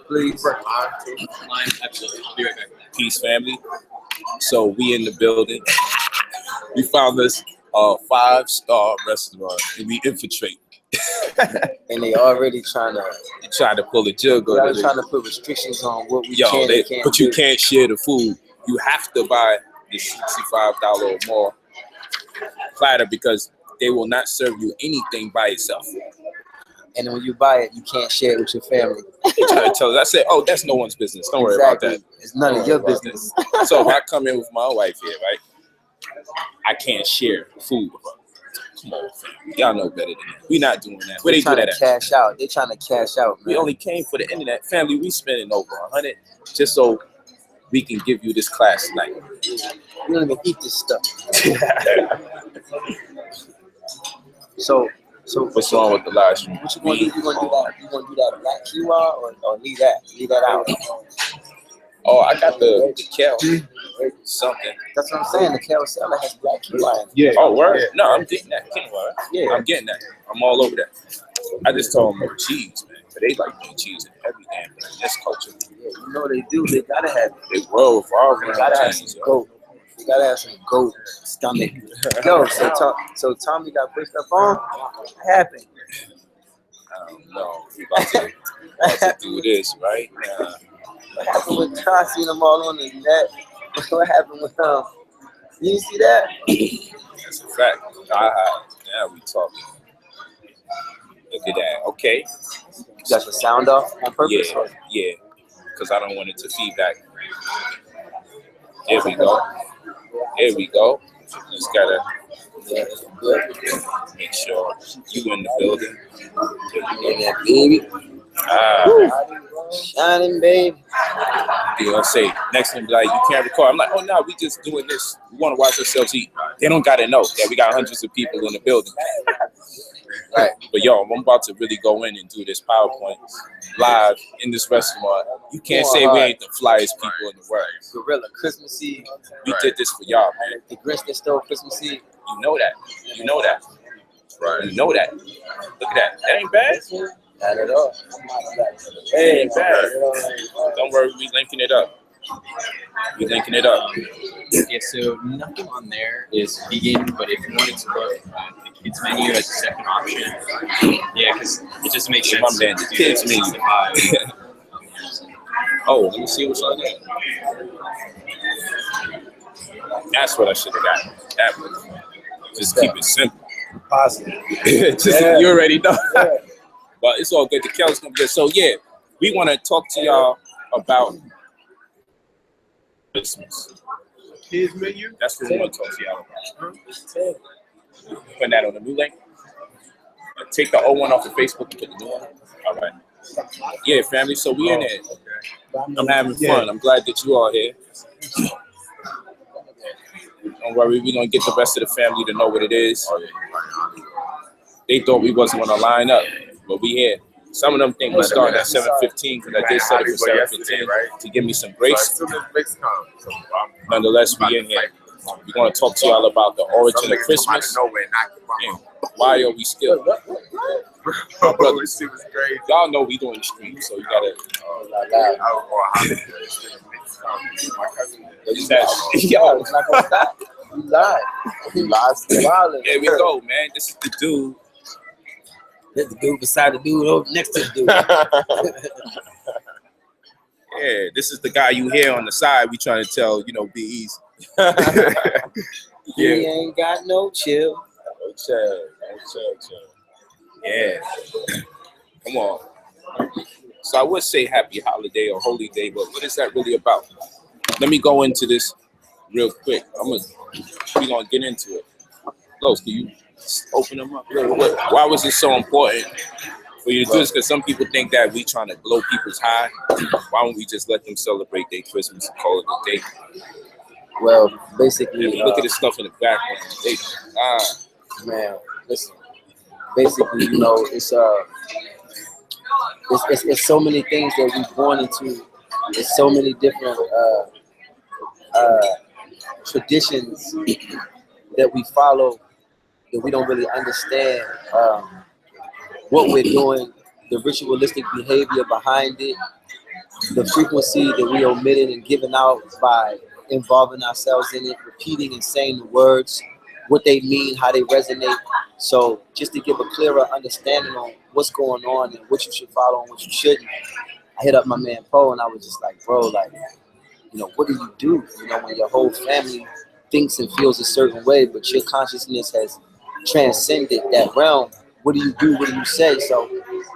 please. Absolutely. I'll be right back. Peace, family. So we in the building. We found this 5-star restaurant and we infiltrate. And they already trying to pull a jug. They're already trying to put restrictions on what we can and can't but do. you can't share the food. You have to buy the $65 or more platter because they will not serve you anything by itself. And then when you buy it, you can't share it with your family. They try to tell us. I said, "Oh, that's no one's business. Don't worry about that. It's none of your business." So if I come in with my wife here, right? I can't share food with her. Come on, fam. Y'all know better than that. We not doing that. Where they do that at? Cash out. They trying to cash out, man. We only came for the internet. Family, we spending over $100 just so we can give you this class tonight. We don't even eat this stuff. So what's wrong with the live stream? What you gonna do? You gonna do that? You gonna do that black quinoa or leave that? Leave that out. Oh, I got the kale. Something. That's what I'm saying. The kale salad has black quinoa in it. Yeah. Oh, word? Yeah. No, I'm getting that quinoa. Yeah. I'm getting that. I'm all over that. I just told them no cheese, man. But they like no cheese in every damn thing. This culture. Yeah, you know they do. They gotta have it. They roll for all. They gotta have some goat. They gotta have some goat stomach. Yo, so Tommy got pushed up on. What happened? I don't know. We about to do this right now. What happened with Claus? Seen them all on the net. What happened with you see that? That's a fact. Now we talking. Look at that. Okay. You got the sound off on purpose? Yeah. Because I don't want it to feedback. There we go. There we go. Just gotta make sure you in the building. In that baby. Shining, baby. You know, say next time, like, you can't record. I'm like, oh no, we just doing this. We want to watch ourselves eat. They don't gotta know that we got hundreds of people in the building. Right. But yo, I'm about to really go in and do this PowerPoint live in this restaurant. You can't say we ain't the flyest people in the world. Gorilla Christmas Eve. We did this for y'all, man. The Grinch that stole Christmas Eve. You know that. You know that. Right. You know that. Look at that. That ain't bad. Not at all. Hey, ain't bad. Don't worry, we linking it up. We linking it up. Yeah, so nothing on there is vegan, but if you wanted to look at the kids menu as a second option, yeah, because it just makes sense. My man, the kids menu. Oh, let me see what's on there. That's what I should have got. That one. Just keep it simple. Positive. You already know. But it's all good. The kale's gonna be good. So yeah, we want to talk to y'all about Christmas. Kids menu? That's what we want to talk to y'all about. Putting that on the new link. Take the old one off of Facebook and put the new one. All right. Yeah, family. So we in there. I'm having fun. I'm glad that you all here. Don't worry, we're gonna get the rest of the family to know what it is. They thought we wasn't gonna line up, but we here. Some of them think we start at 7:15 because I did set it for 7:15 to give me some grace. Nonetheless, we in here. We're gonna talk to y'all about the origin of Christmas and why are we still. My brothers, y'all know we doing the stream, so you gotta. Yo, here we go, man. This is the dude. This is the dude beside the dude over next to the dude. Yeah, this is the guy you hear on the side. We trying to tell, BEs. He ain't got no chill. No chill. Yeah. Come on. So I would say happy holiday or holy day, but what is that really about? Let me go into this real quick. We're gonna get into it. Los, can you open them up? Why was it so important for you to do this? Because some people think that we trying to blow people's high. Why don't we just let them celebrate their Christmas and call it a day? Well, basically, look at the stuff in the background. Man, listen. Basically, it's so many things that we've gone into. There's so many different traditions that we follow that we don't really understand what we're doing, the ritualistic behavior behind it, the frequency that we omitted and giving out by involving ourselves in it, repeating and saying the words, what they mean, how they resonate. So just to give a clearer understanding on what's going on and what you should follow and what you shouldn't, I hit up my man Poe and I was just like, bro, like, you know, what do you do? You know, when your whole family thinks and feels a certain way, but your consciousness has transcended that realm. What do you do? What do you say? So,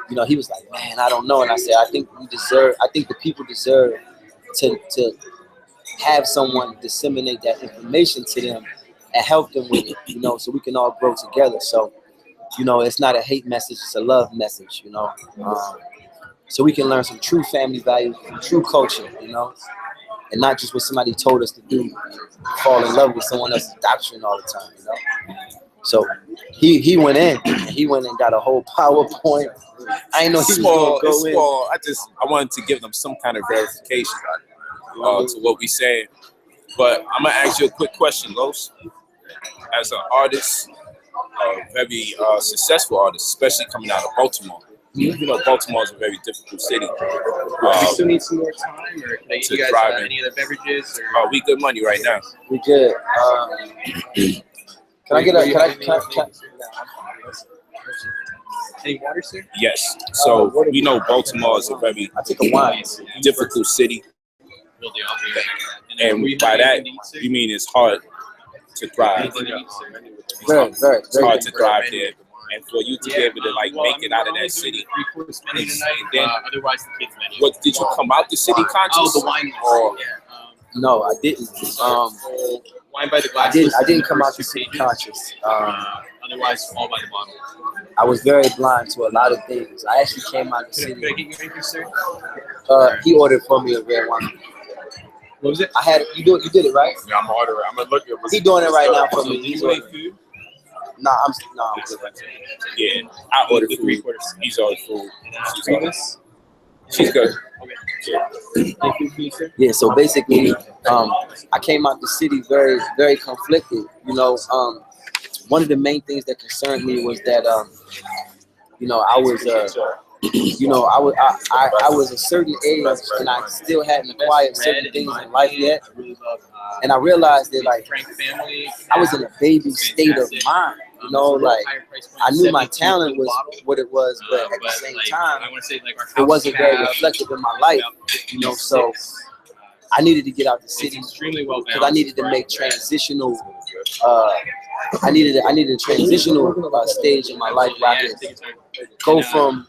you know, he was like, man, I don't know. And I said, I think the people deserve to have someone disseminate that information to them and help them with it, you know, so we can all grow together. So, you know, it's not a hate message, it's a love message, you know. So we can learn some true family values, true culture, you know, and not just what somebody told us to do, fall in love with someone else's doctrine all the time, you know. So he went in, and got a whole PowerPoint. I didn't know he was gonna go in. I wanted to give them some kind of verification to what we said. But I'm gonna ask you a quick question, Los. As an artist, a very successful artist, especially coming out of Baltimore. You know, Baltimore is a very difficult city. We still need some more time, or can I get you guys any of the beverages? Or? We good money right now. We good. Can I get any water, sir? Yes. So we know Baltimore is a very difficult city. And by that, you mean it's hard to thrive. It's hard to thrive there. And for you to be able to like make it out of that city, and then otherwise the kids menu. What did you come out the city conscious? Oh, the wine. Or no, I didn't. Wine by the glass. I didn't come out the city conscious. Otherwise, all by the bottle. I was very blind to a lot of things. I actually came out the city. Can I get your drink, sir? He ordered for me a red wine. What was it? I had you did it right. Yeah, I'm ordering. I'm gonna look at. He doing it right now for me. He's ordering food. I'm good. Yeah, I ordered food. He's ordered food. She's good. Yeah, so basically, I came out the city very, very conflicted. You know, one of the main things that concerned me was that, you know, I was a certain age and I still hadn't acquired certain things in life yet. And I realized that, like, I was in a baby state of mind. You know, like, I knew my talent was what it was, but at the same time, it wasn't very reflective in my life. You know, so I needed to get out the city because I needed to make transitional. I needed a transitional stage in my life where I could go from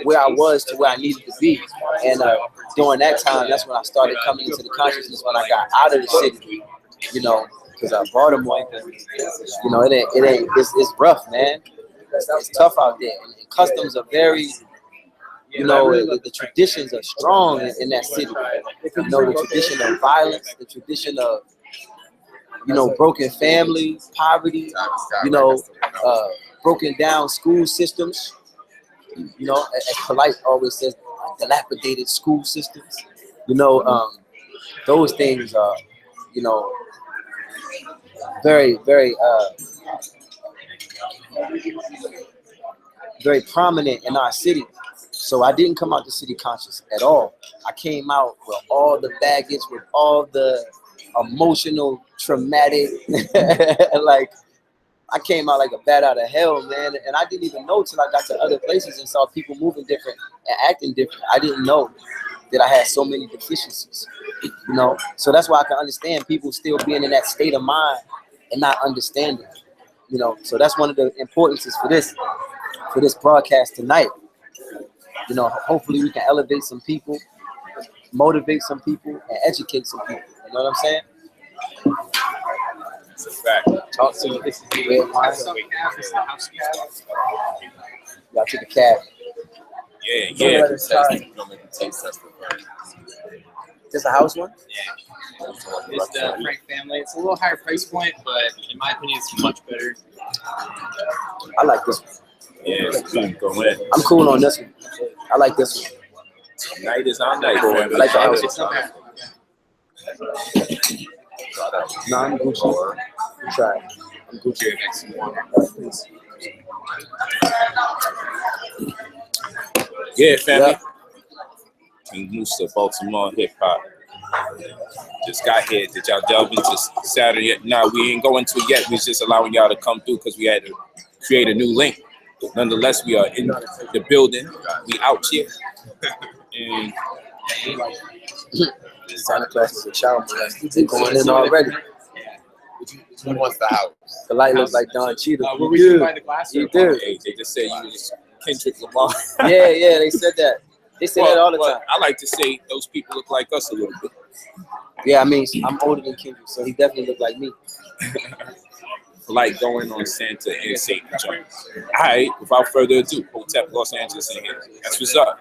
where I was to where I needed to be. And during that time, that's when I started coming into the consciousness when I got out of the city. You know, because Baltimore, you know, it's rough, man. It's tough out there, and customs are very, you know, the traditions are strong in that city. You know, the tradition of violence, the tradition of, you know, broken families, poverty, you know, broken down school systems. You know, as POLIGHT always says, dilapidated school systems. You know, those things are, you know, very, very, very prominent in our city. So I didn't come out the city conscious at all. I came out with all the baggage, with all the emotional, traumatic, like, I came out like a bat out of hell, man. And I didn't even know till I got to other places and saw people moving different and acting different. I didn't know that I had so many deficiencies, you know? So that's why I can understand people still being in that state of mind and not understanding, you know? So that's one of the importances for this broadcast tonight. You know, hopefully we can elevate some people, motivate some people, and educate some people. You know what I'm saying? It's a fact. Talk to you. This is the red wine. Y'all took a cab. Yeah. Just a house one? Yeah. It's the Frank family. It's a little higher price point, but in my opinion, it's much better. I like this one. Yeah, it's good. Go in. I'm cool on this one. I like this one. Night is our night, man. I like the house. It's not bad. No, I'm Gucci. You try it. I'm Gucci. Yeah, family. Yep. King Musa, Baltimore hip hop. Just got here. Did y'all delve into Saturday? No, we ain't going to it yet. We're just allowing y'all to come through because we had to create a new link. Nonetheless, we are in the building. We out here. And Santa Claus is a child. They're going in already. Who wants the house? The light looks like Don Cheadle. Were we should buy the glass? You do. hey, they just said you was Kendrick Lamar. Yeah, they said that. They say that all the time. I like to say those people look like us a little bit. Yeah, I mean, I'm older than Kendrick, so he definitely looked like me. Like going on Santa and Satan joints. All right, without further ado, Hotep Los Angeles in here. That's what's up.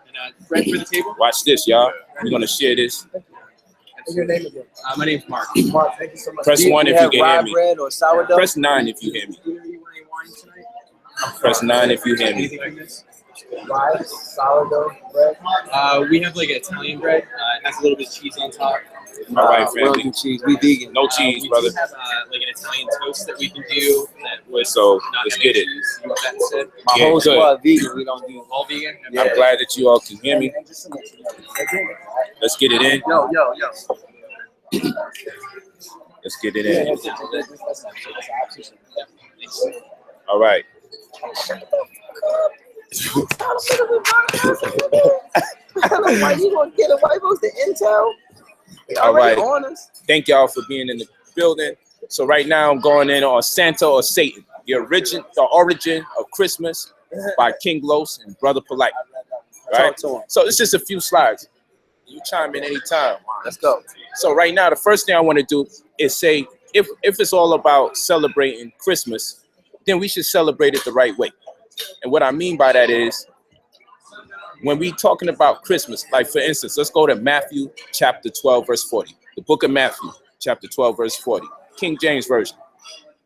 And bread for the table. Watch this, y'all. We're gonna share this. What's your name again? My name's Mark. Mark, thank you so much. Press 1 if you can hear me. Bread or sourdough? Press 9 if you hear me. Press 9 if you hear me. Anything like this? Rye, sourdough bread. We have like an Italian bread. It has a little bit of cheese on top. All right, We don't family. do cheese. We vegan. No cheese, We brother. do have like an Italian toast that we can do. That would So not let's have get any it. cheese. You want that instead? My Yeah, whole good. squad vegan. We don't do All vegan? Yeah. I'm glad that you all can hear me. Let's get it in. Yo. Let's get it in. All right. Why you gonna get a white folks the intel? They All already right. on us. Thank y'all for being in the building. So right now I'm going in on Santa or Satan, the origin of Christmas by King Los and Brother Polite. Right? Talk to him. So it's just a few slides. You chime in anytime. Let's go. So right now, the first thing I want to do is say, if it's all about celebrating Christmas, then we should celebrate it the right way. And what I mean by that is, when we talking about Christmas, like for instance, let's go to Matthew chapter 12, verse 40. The book of Matthew, chapter 12, verse 40. King James Version.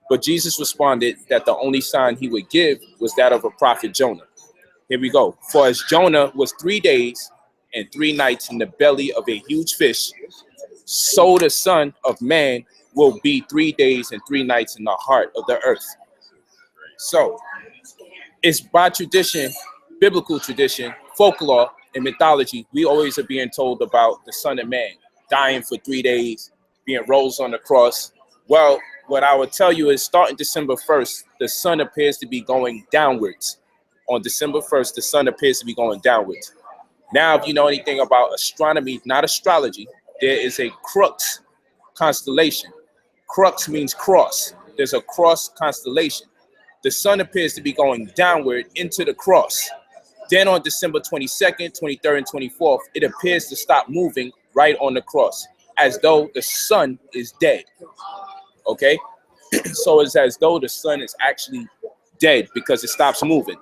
But Jesus responded that the only sign he would give was that of a prophet Jonah. Here we go. For as Jonah was 3 days and 3 nights in the belly of a huge fish, so the Son of Man will be 3 days and 3 nights in the heart of the earth. So it's by tradition, biblical tradition, folklore, and mythology, we always are being told about the Son of Man dying for 3 days, being rose on the cross. Well, what I would tell you is starting December 1st, the sun appears to be going downwards. On December 1st, the sun appears to be going downwards. Now, if you know anything about astronomy, not astrology, there is a crux constellation. Crux means cross. There's a cross constellation. The sun appears to be going downward into the cross. Then on December 22nd, 23rd, and 24th, it appears to stop moving right on the cross, as though the sun is dead. Okay? So it's as though the sun is actually dead because it stops moving.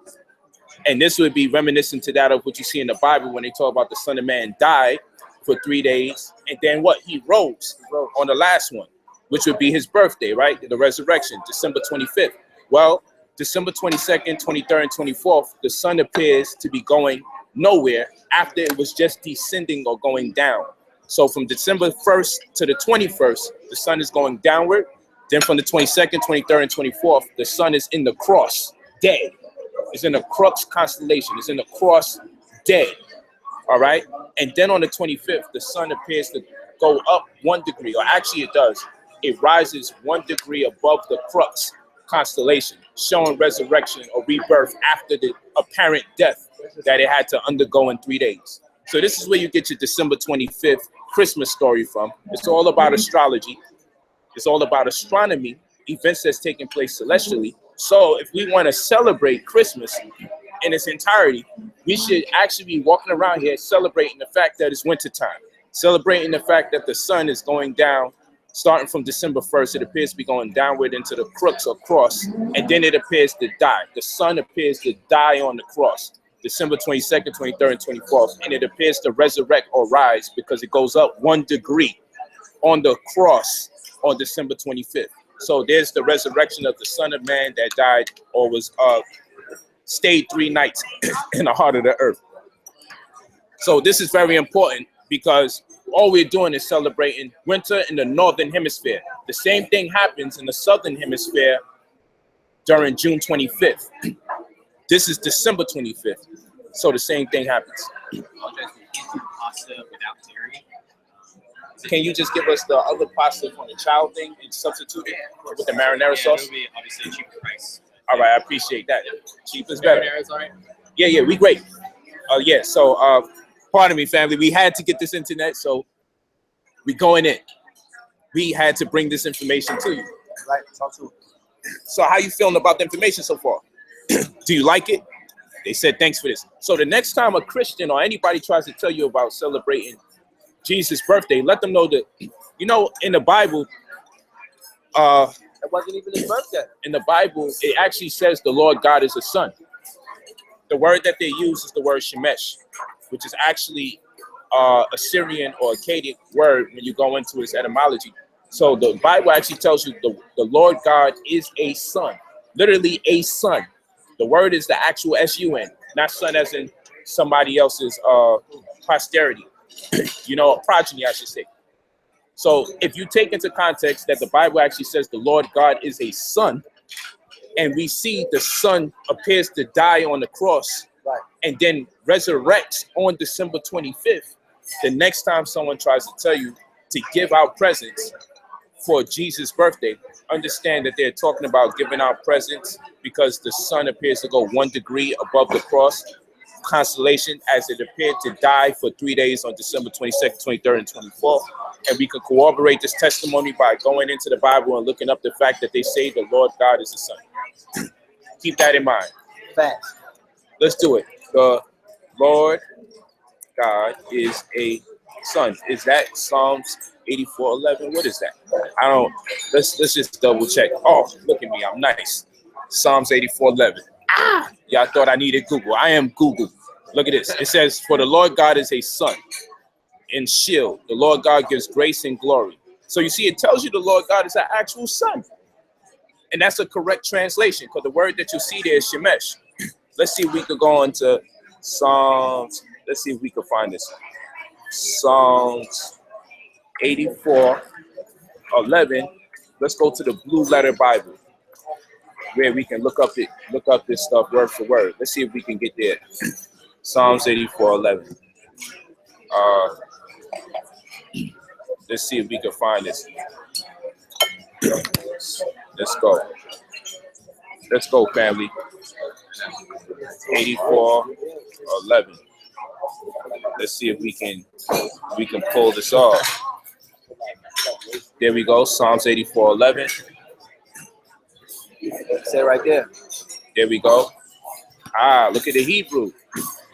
And this would be reminiscent to that of what you see in the Bible when they talk about the Son of Man died for 3 days. And then what? He rose on the last one, which would be his birthday, right? The resurrection, December 25th. Well, December 22nd, 23rd, and 24th, the sun appears to be going nowhere after it was just descending or going down. So from December 1st to the 21st, the sun is going downward. Then from the 22nd, 23rd, and 24th, the sun is in the cross, dead. It's in the crux constellation. It's in the cross, dead. All right? And then on the 25th, the sun appears to go up 1 degree, or actually it does. It rises 1 degree above the crux constellation, showing resurrection or rebirth after the apparent death that it had to undergo in 3 days. So this is where you get your December 25th Christmas story from. It's all about astrology. It's all about astronomy, events that's taking place celestially. So if we want to celebrate Christmas in its entirety, we should actually be walking around here celebrating the fact that it's wintertime, celebrating the fact that the sun is going down. Starting from December 1st, it appears to be going downward into the crux or cross, and then it appears to die. The sun appears to die on the cross, December 22nd, 23rd, and 24th, and it appears to resurrect or rise because it goes up 1 degree on the cross on December 25th. So there's the resurrection of the Son of Man that died or was stayed 3 nights in the heart of the earth. So this is very important because all we're doing is celebrating winter in the northern hemisphere. The same thing happens in the southern hemisphere during June 25th. This is December 25th. So the same thing happens. can't do pasta without dairy. Can you just give us the other pasta from the child thing and substitute it with the marinara sauce? It'll be obviously a cheaper price. All right, I appreciate that. Cheap is better. Marinara's all right. Yeah, we great. Yeah, so pardon me, family. We had to get this internet, so we going in. We had to bring this information to you. Right, talk to him. So how you feeling about the information so far? Do you like it? They said thanks for this. So the next time a Christian or anybody tries to tell you about celebrating Jesus' birthday, let them know that, you know, in the Bible, It wasn't even his birthday. in the Bible, it actually says the Lord God is a son. The word that they use is the word Shemesh, which is actually Assyrian or Akkadic word when you go into its etymology. So the Bible actually tells you the Lord God is a son, literally a son. The word is the actual S-U-N, not son as in somebody else's posterity, you know, progeny, I should say. So if you take into context that the Bible actually says the Lord God is a son, and we see the son appears to die on the cross, Right. and then resurrects on December 25th, the next time someone tries to tell you to give out presents for Jesus' birthday, understand that they're talking about giving out presents because the sun appears to go 1 degree above the cross constellation as it appeared to die for 3 days on December 22nd, 23rd, and 24th. And we can corroborate this testimony by going into the Bible and looking up the fact that they say the Lord God is the son. Keep that in mind. Facts. Let's do it. The Lord God is a son. Is that Psalms 84:11? What is that? I don't. Let's just double check. Oh, look at me. I'm nice. Psalms 84:11. Y'all thought I needed Google. I am Google. Look at this. It says, "For the Lord God is a son and shield. The Lord God gives grace and glory." So you see, it tells you the Lord God is an actual son, and that's a correct translation because the word that you see there is Shemesh. Let's see if we could go on to Psalms. Let's see if we can find this. Psalms 84:11. Let's go to the Blue Letter Bible, where we can look up this stuff word for word. Let's see if we can get there. Psalms 84:11. Let's see if we can find this. Let's go. Let's go, family. 84:11. Let's see if we can pull this off. There we go. Psalms 84:11. Say right there. There we go. Look at the Hebrew.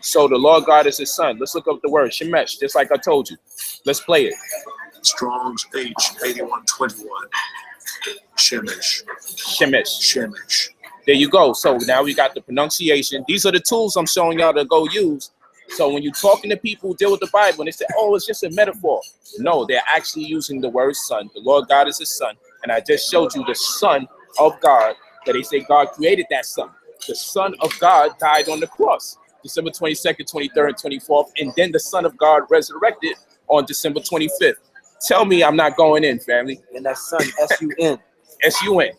So the Lord God is his son. Let's look up the word Shemesh, just like I told you. Let's play it. Strong's H8121. Shemesh. Shemesh. Shemesh. There you go. So now we got the pronunciation. These are the tools I'm showing y'all to go use. So when you're talking to people who deal with the Bible and they say, oh, it's just a metaphor. No, they're actually using the word son. The Lord God is his son. And I just showed you the son of God, that they say God created that son. The son of God died on the cross, December 22nd, 23rd, and 24th. And then the son of God resurrected on December 25th. Tell me I'm not going in, family. And that son, S-U-N. S-U-N.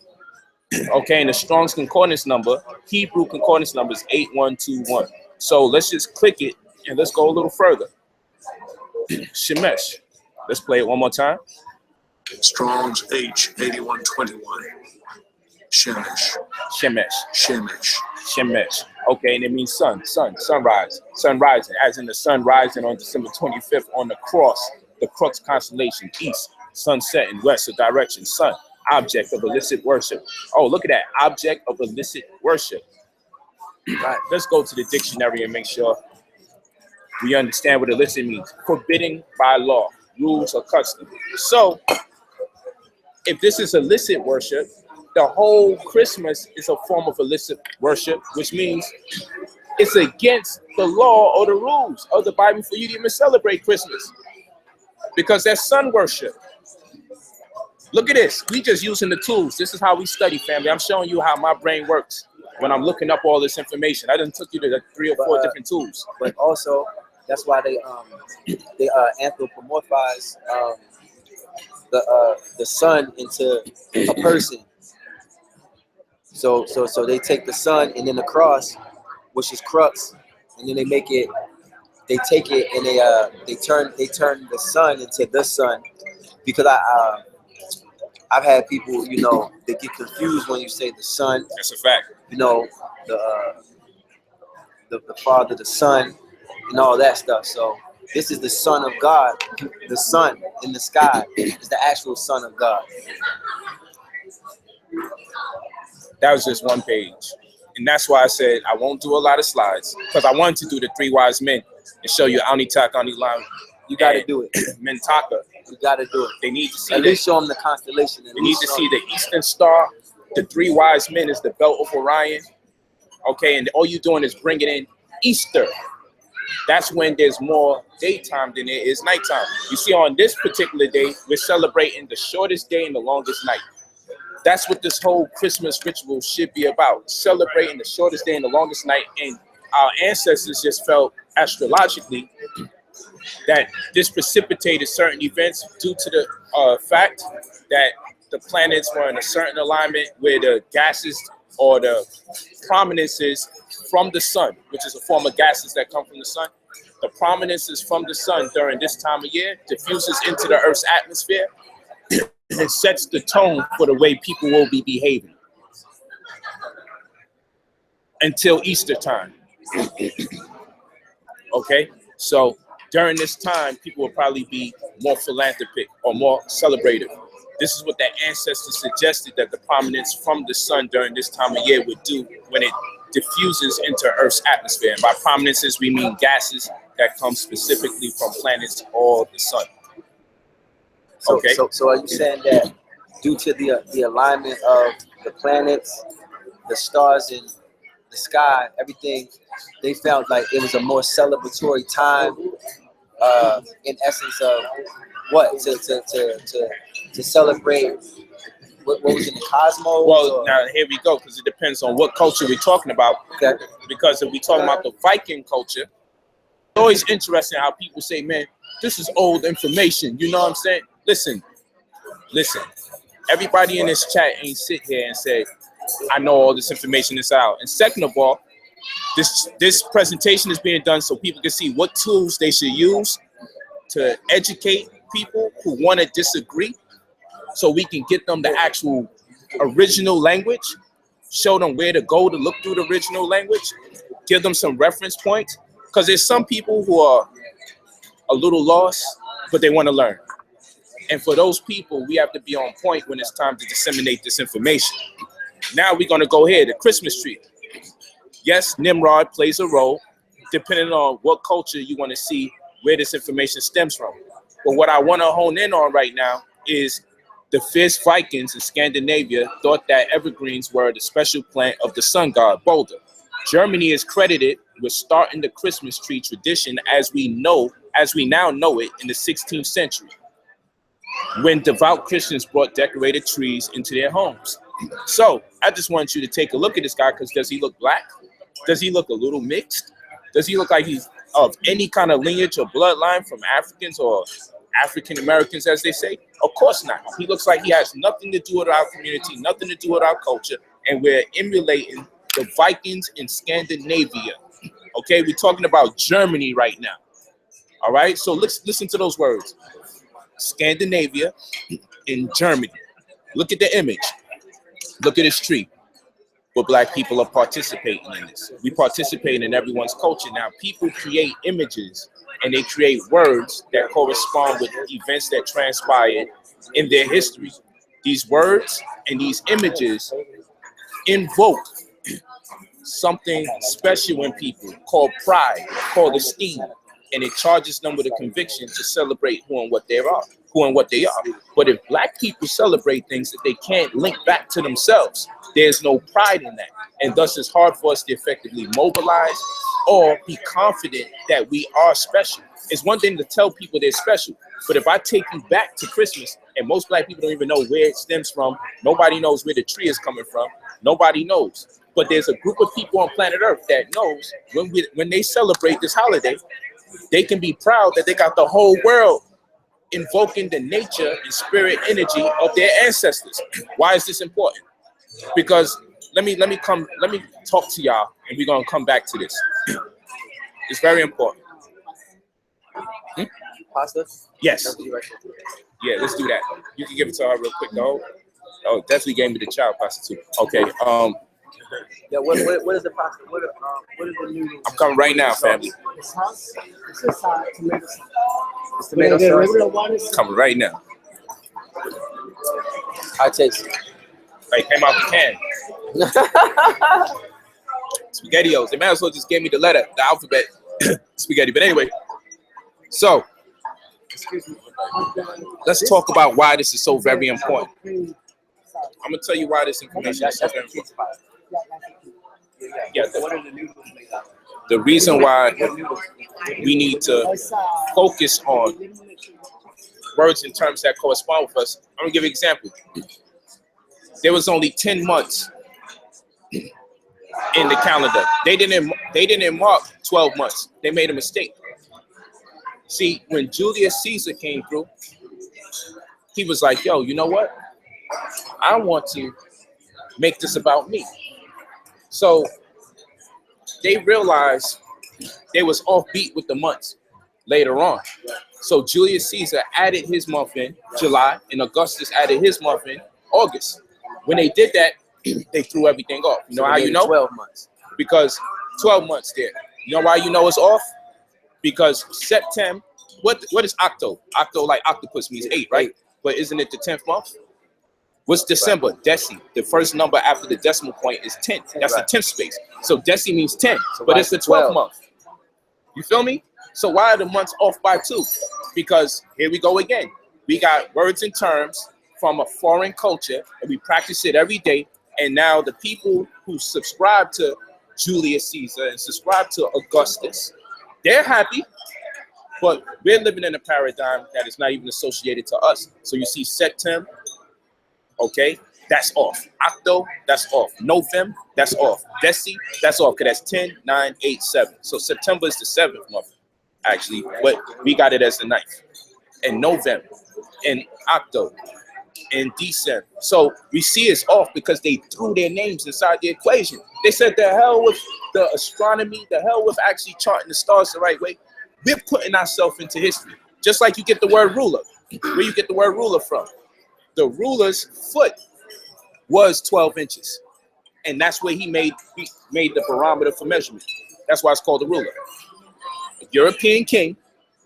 Okay, and the Strong's concordance number, Hebrew concordance number is 8121. So let's just click it and let's go a little further. Shemesh. Let's play it one more time. Strong's H8121. Shemesh. Shemesh. Shemesh. Shemesh. Okay, and it means sunrise, sun rising, as in the sun rising on December 25th on the cross, the crux constellation, east, sunset in west, the direction, sun, object of illicit worship. Oh, look at that, object of illicit worship. Right. Let's go to the dictionary and make sure we understand what illicit means. Forbidden by law, rules or custom. So, if this is illicit worship, the whole Christmas is a form of illicit worship, which means it's against the law or the rules of the Bible for you to even celebrate Christmas, because that's sun worship. Look at this. We just using the tools. This is how we study, family. I'm showing you how my brain works when I'm looking up all this information. I done took you to the 3 or 4 different tools. But also, that's why they anthropomorphize the sun into a person. So they take the sun and then the cross, which is crux, and then they make it they take it and they turn the sun into the sun, because I've had people, you know, they get confused when you say the sun. That's a fact. You know, the Father, the Son, and all that stuff. So this is the Son of God. The sun in the sky is the actual Son of God. That was just one page. And that's why I said I won't do a lot of slides, because I wanted to do the three wise men and show you Anitak, Anilam. You got to do it. Mentaka. You got to do it. They need to see At least show them the constellation. They need to see the Eastern Star. The three wise men is the belt of Orion. Okay, and all you're doing is bringing in Easter. That's when there's more daytime than there is nighttime. You see, on this particular day, we're celebrating the shortest day and the longest night. That's what this whole Christmas ritual should be about, celebrating the shortest day and the longest night. And our ancestors just felt astrologically that this precipitated certain events due to the fact that the planets were in a certain alignment where the gases or the prominences from the sun, which is a form of gases that come from the sun, the prominences from the sun during this time of year diffuses into the Earth's atmosphere and sets the tone for the way people will be behaving until Easter time. Okay, so during this time, people will probably be more philanthropic or more celebrative. This is what their ancestors suggested that the prominence from the sun during this time of year would do when it diffuses into Earth's atmosphere. And by prominences, we mean gases that come specifically from planets or the sun. Okay. So are you saying that due to the alignment of the planets, the stars in the sky, everything, they felt like it was a more celebratory time, in essence of what to celebrate what was in the cosmos? Well, now here we go, because it depends on what culture we're talking about. Okay. Because if we're talking about the Viking culture, it's always interesting how people say, man, this is old information. You know what I'm saying? Listen. Everybody in this chat ain't sit here and say, I know all this information is out. And second of all, this presentation is being done so people can see what tools they should use to educate people who want to disagree, so we can get them the actual original language, show them where to go to look through the original language, give them some reference points, because there's some people who are a little lost, but they want to learn. And for those people, we have to be on point when it's time to disseminate this information. Now we're going to go here, the Christmas tree. Yes, Nimrod plays a role, depending on what culture you want to see where this information stems from. But what I want to hone in on right now is the fierce Vikings in Scandinavia thought that evergreens were the special plant of the sun god, Balder. Germany is credited with starting the Christmas tree tradition as we now know it in the 16th century, when devout Christians brought decorated trees into their homes. So I just want you to take a look at this guy, because does he look black? Does he look a little mixed? Does he look like he's of any kind of lineage or bloodline from Africans or African Americans, as they say? Of course not. He looks like he has nothing to do with our community, nothing to do with our culture, and we're emulating the Vikings in Scandinavia. Okay, we're talking about Germany right now. All right, so let's listen to those words. Scandinavia in Germany. Look at the image. Look at this tree. But black people are participating in this. We participate in everyone's culture. Now, people create images and they create words that correspond with events that transpired in their history. These words and these images invoke something special in people called pride, called esteem, and it charges them with a conviction to celebrate who and what they are. But if black people celebrate things that they can't link back to themselves, there's no pride in that. And thus it's hard for us to effectively mobilize or be confident that we are special. It's one thing to tell people they're special, but if I take you back to Christmas, and most black people don't even know where it stems from, nobody knows where the tree is coming from, nobody knows. But there's a group of people on planet Earth that knows when they celebrate this holiday, they can be proud that they got the whole world invoking the nature and spirit energy of their ancestors. Why is this important? Because let me talk to y'all, and we're gonna come back to this. It's very important. Pasta? Yes. That's what you recommend. Yeah, let's do that. You can give it to her real quick, though. Oh, definitely gave me the child pasta too. Okay. Yeah, what is the pasta? What is the noodles? I'm coming right now, family. The sauce, this is tomato sauce. It's tomato The sauce. regular one is Coming right now. How it tastes? Like came out the can. SpaghettiOs. They might as well just gave me the letter, the alphabet, spaghetti. But anyway, so let's talk about why this is so very important. I'm gonna tell you why this information is so very important. Yeah, What are the noodles made out of? the reason why we need to focus on words and terms that correspond with us. I'm gonna give you an example. There was only 10 months in the calendar. They didn't mark 12 months. They made a mistake. See, when Julius Caesar came through, he was like, yo, you know what? I want to make this about me. So they realized they was offbeat with the months later on. So Julius Caesar added his month in July, and Augustus added his month in August. When they did that, they threw everything off. You know how you know? 12 months. Because 12 months there. You know why you know it's off? Because September, what is Octo? Octo, like octopus, means 8, right? But isn't it the 10th month? What's December? Deci. The first number after the decimal point is 10. That's the 10th space. So Deci means 10, but it's the 12th month. You feel me? So why are the months off by 2? Because here we go again. We got words and terms from a foreign culture, and we practice it every day. And now the people who subscribe to Julius Caesar and subscribe to Augustus, they're happy, but we're living in a paradigm that is not even associated to us. So you see September, okay, that's off. Octo, that's off. November, that's off. Deci, that's off, because that's 10, 9, 8, 7. So September is the 7th month, actually, but we got it as the 9th. And November, and Octo, and December. So we see it's off because they threw their names inside the equation. They said the hell with the astronomy, the hell with actually charting the stars the right way. We're putting ourselves into history. Just like you get the word ruler. Where you get the word ruler from? The ruler's foot was 12 inches. And that's where he made the barometer for measurement. That's why it's called the ruler. A European king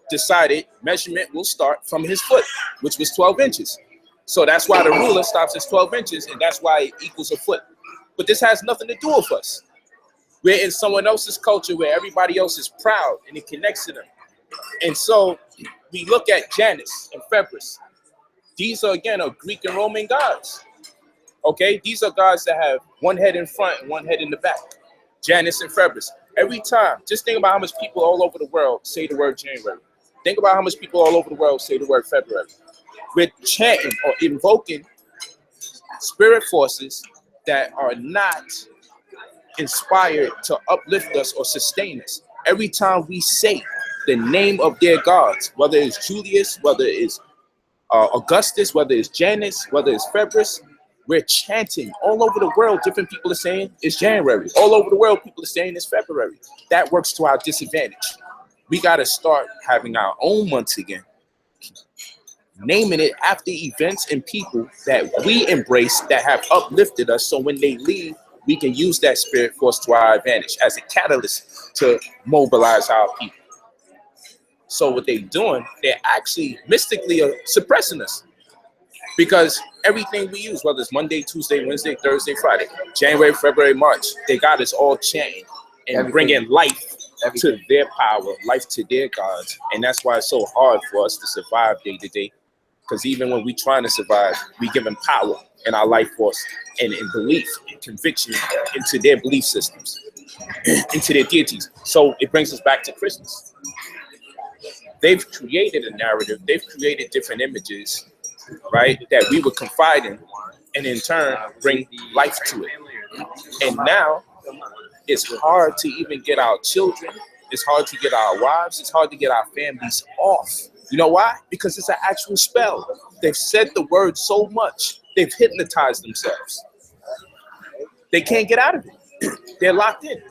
decided measurement will start from his foot, which was 12 inches. So that's why the ruler stops at 12 inches, and that's why it equals a foot. But this has nothing to do with us. We're in someone else's culture where everybody else is proud and it connects to them. And so we look at Janus and February. These are, again, Greek and Roman gods. Okay, these are gods that have one head in front and one head in the back. Janus and February. Every time, just think about how much people all over the world say the word January. Think about how much people all over the world say the word February. We're chanting or invoking spirit forces that are not inspired to uplift us or sustain us. Every time we say the name of their gods, whether it's Julius, whether it's Augustus, whether it's Janus, whether it's February, we're chanting all over the world. Different people are saying it's January. All over the world, people are saying it's February. That works to our disadvantage. We got to start having our own months again, naming it after events and people that we embrace that have uplifted us. So when they leave, we can use that spirit force to our advantage as a catalyst to mobilize our people. So what they're doing, they're actually mystically suppressing us, because everything we use, whether it's Monday, Tuesday, Wednesday, Thursday, Friday, January, February, March, they got us all chanting and bringing life to their power, life to their gods. And that's why it's so hard for us to survive day to day. Because even when we're trying to survive, we give them power in our life force and in belief and conviction into their belief systems, into their deities. So it brings us back to Christmas. They've created a narrative. They've created different images, right, that we would confide in and in turn bring life to it. And now it's hard to even get our children. It's hard to get our wives. It's hard to get our families off. You know why? Because it's an actual spell. They've said the word so much. They've hypnotized themselves. They can't get out of it. They're locked in.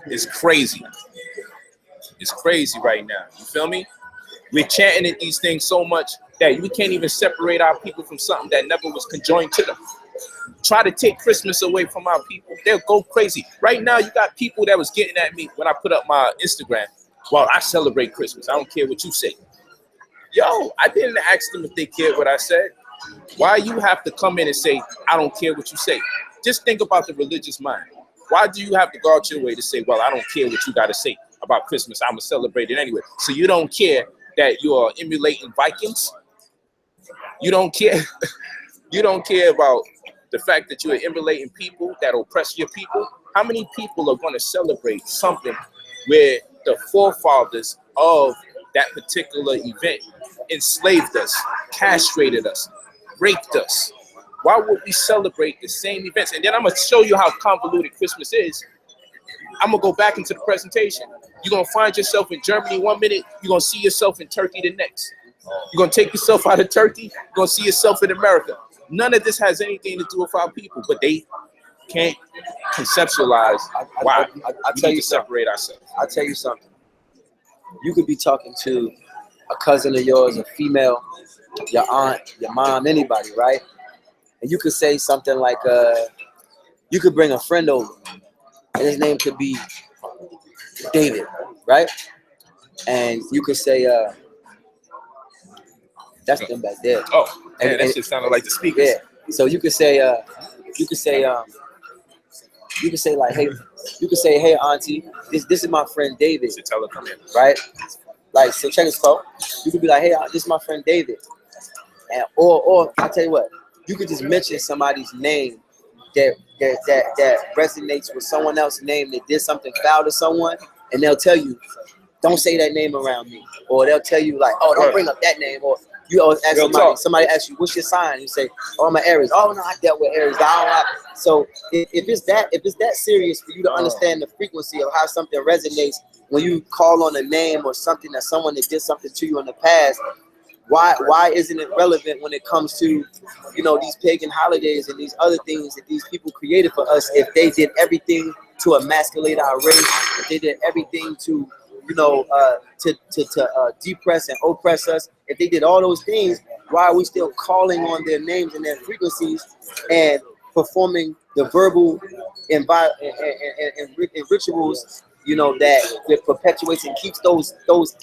It's crazy. is crazy right now. You feel me? We're chanting at these things so much that we can't even separate our people from something that never was conjoined to them. Try to take Christmas away from our people, they'll go crazy. Right now, you got people that was getting at me when I put up my Instagram. Well, I celebrate Christmas. I don't care what you say. Yo, I didn't ask them if they cared what I said. Why you have to come in and say, I don't care what you say? Just think about the religious mind. Why do you have to go out your way to say, well, I don't care what you got to say about Christmas. I'm going to celebrate it anyway. So you don't care that you are emulating Vikings? You don't care. You don't care about the fact that you are emulating people that oppress your people? How many people are going to celebrate something where the forefathers of that particular event enslaved us, castrated us, raped us? Why would we celebrate the same events? And then I'm going to show you how convoluted Christmas is. I'm going to go back into the presentation. You're going to find yourself in Germany one minute. You're going to see yourself in Turkey the next. You're going to take yourself out of Turkey. You're going to see yourself in America. None of this has anything to do with our people, but they can't conceptualize why we need to separate ourselves. I'll tell you something. You could be talking to a cousin of yours, a female, your aunt, your mom, anybody, right? And you could say something like, you could bring a friend over, and his name could be David, right? And you could say, that's them back there. Oh, and that shit sounded like the speakers. Yeah. So you could say, like, hey, you could say, hey, auntie, this is my friend David. So tell her come in. Right? Like, so check this out. You could be like, hey, this is my friend David. And or I'll tell you what, you could just mention somebody's name that resonates with someone else's name that did something foul to someone, and they'll tell you, don't say that name around me. Or they'll tell you like, oh, don't bring up that name. Or you always ask somebody asks you, what's your sign? You say, oh, I'm an Aries. Oh no, I dealt with Aries. So if it's that serious for you to understand the frequency of how something resonates when you call on a name or something that someone that did something to you in the past, why isn't it relevant when it comes to, you know, these pagan holidays and these other things that these people created for us? If they did everything to emasculate our race, if they did everything to, you know, to depress and oppress us, if they did all those things, why are we still calling on their names and their frequencies and performing the verbal and rituals, you know, that perpetuates and keeps those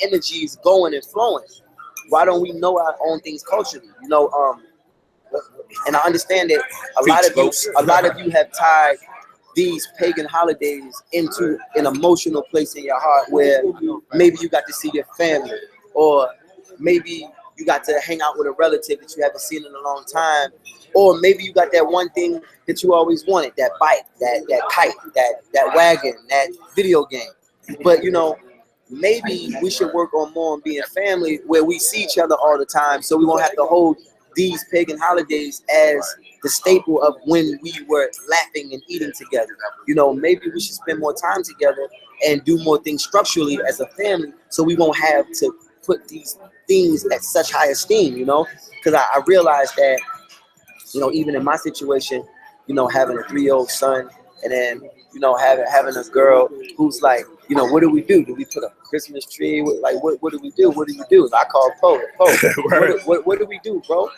energies going and flowing? Why don't we know our own things culturally? You know, and I understand that a lot of you have tied these pagan holidays into an emotional place in your heart where maybe you got to see your family, or maybe you got to hang out with a relative that you haven't seen in a long time, or maybe you got that one thing that you always wanted, that bike, that kite, that wagon, that video game. But you know, maybe we should work on more on being family where we see each other all the time, so we won't have to hold these pagan holidays as the staple of when we were laughing and eating together. You know, maybe we should spend more time together and do more things structurally as a family, so we won't have to put these things at such high esteem, you know? Because I realized that, you know, even in my situation, you know, having a 3-year-old son, and then, you know, having a girl who's like, you know, what do we do? Do we put a Christmas tree? Like, what do we do? What do you do? I call Poe. What do we do, bro?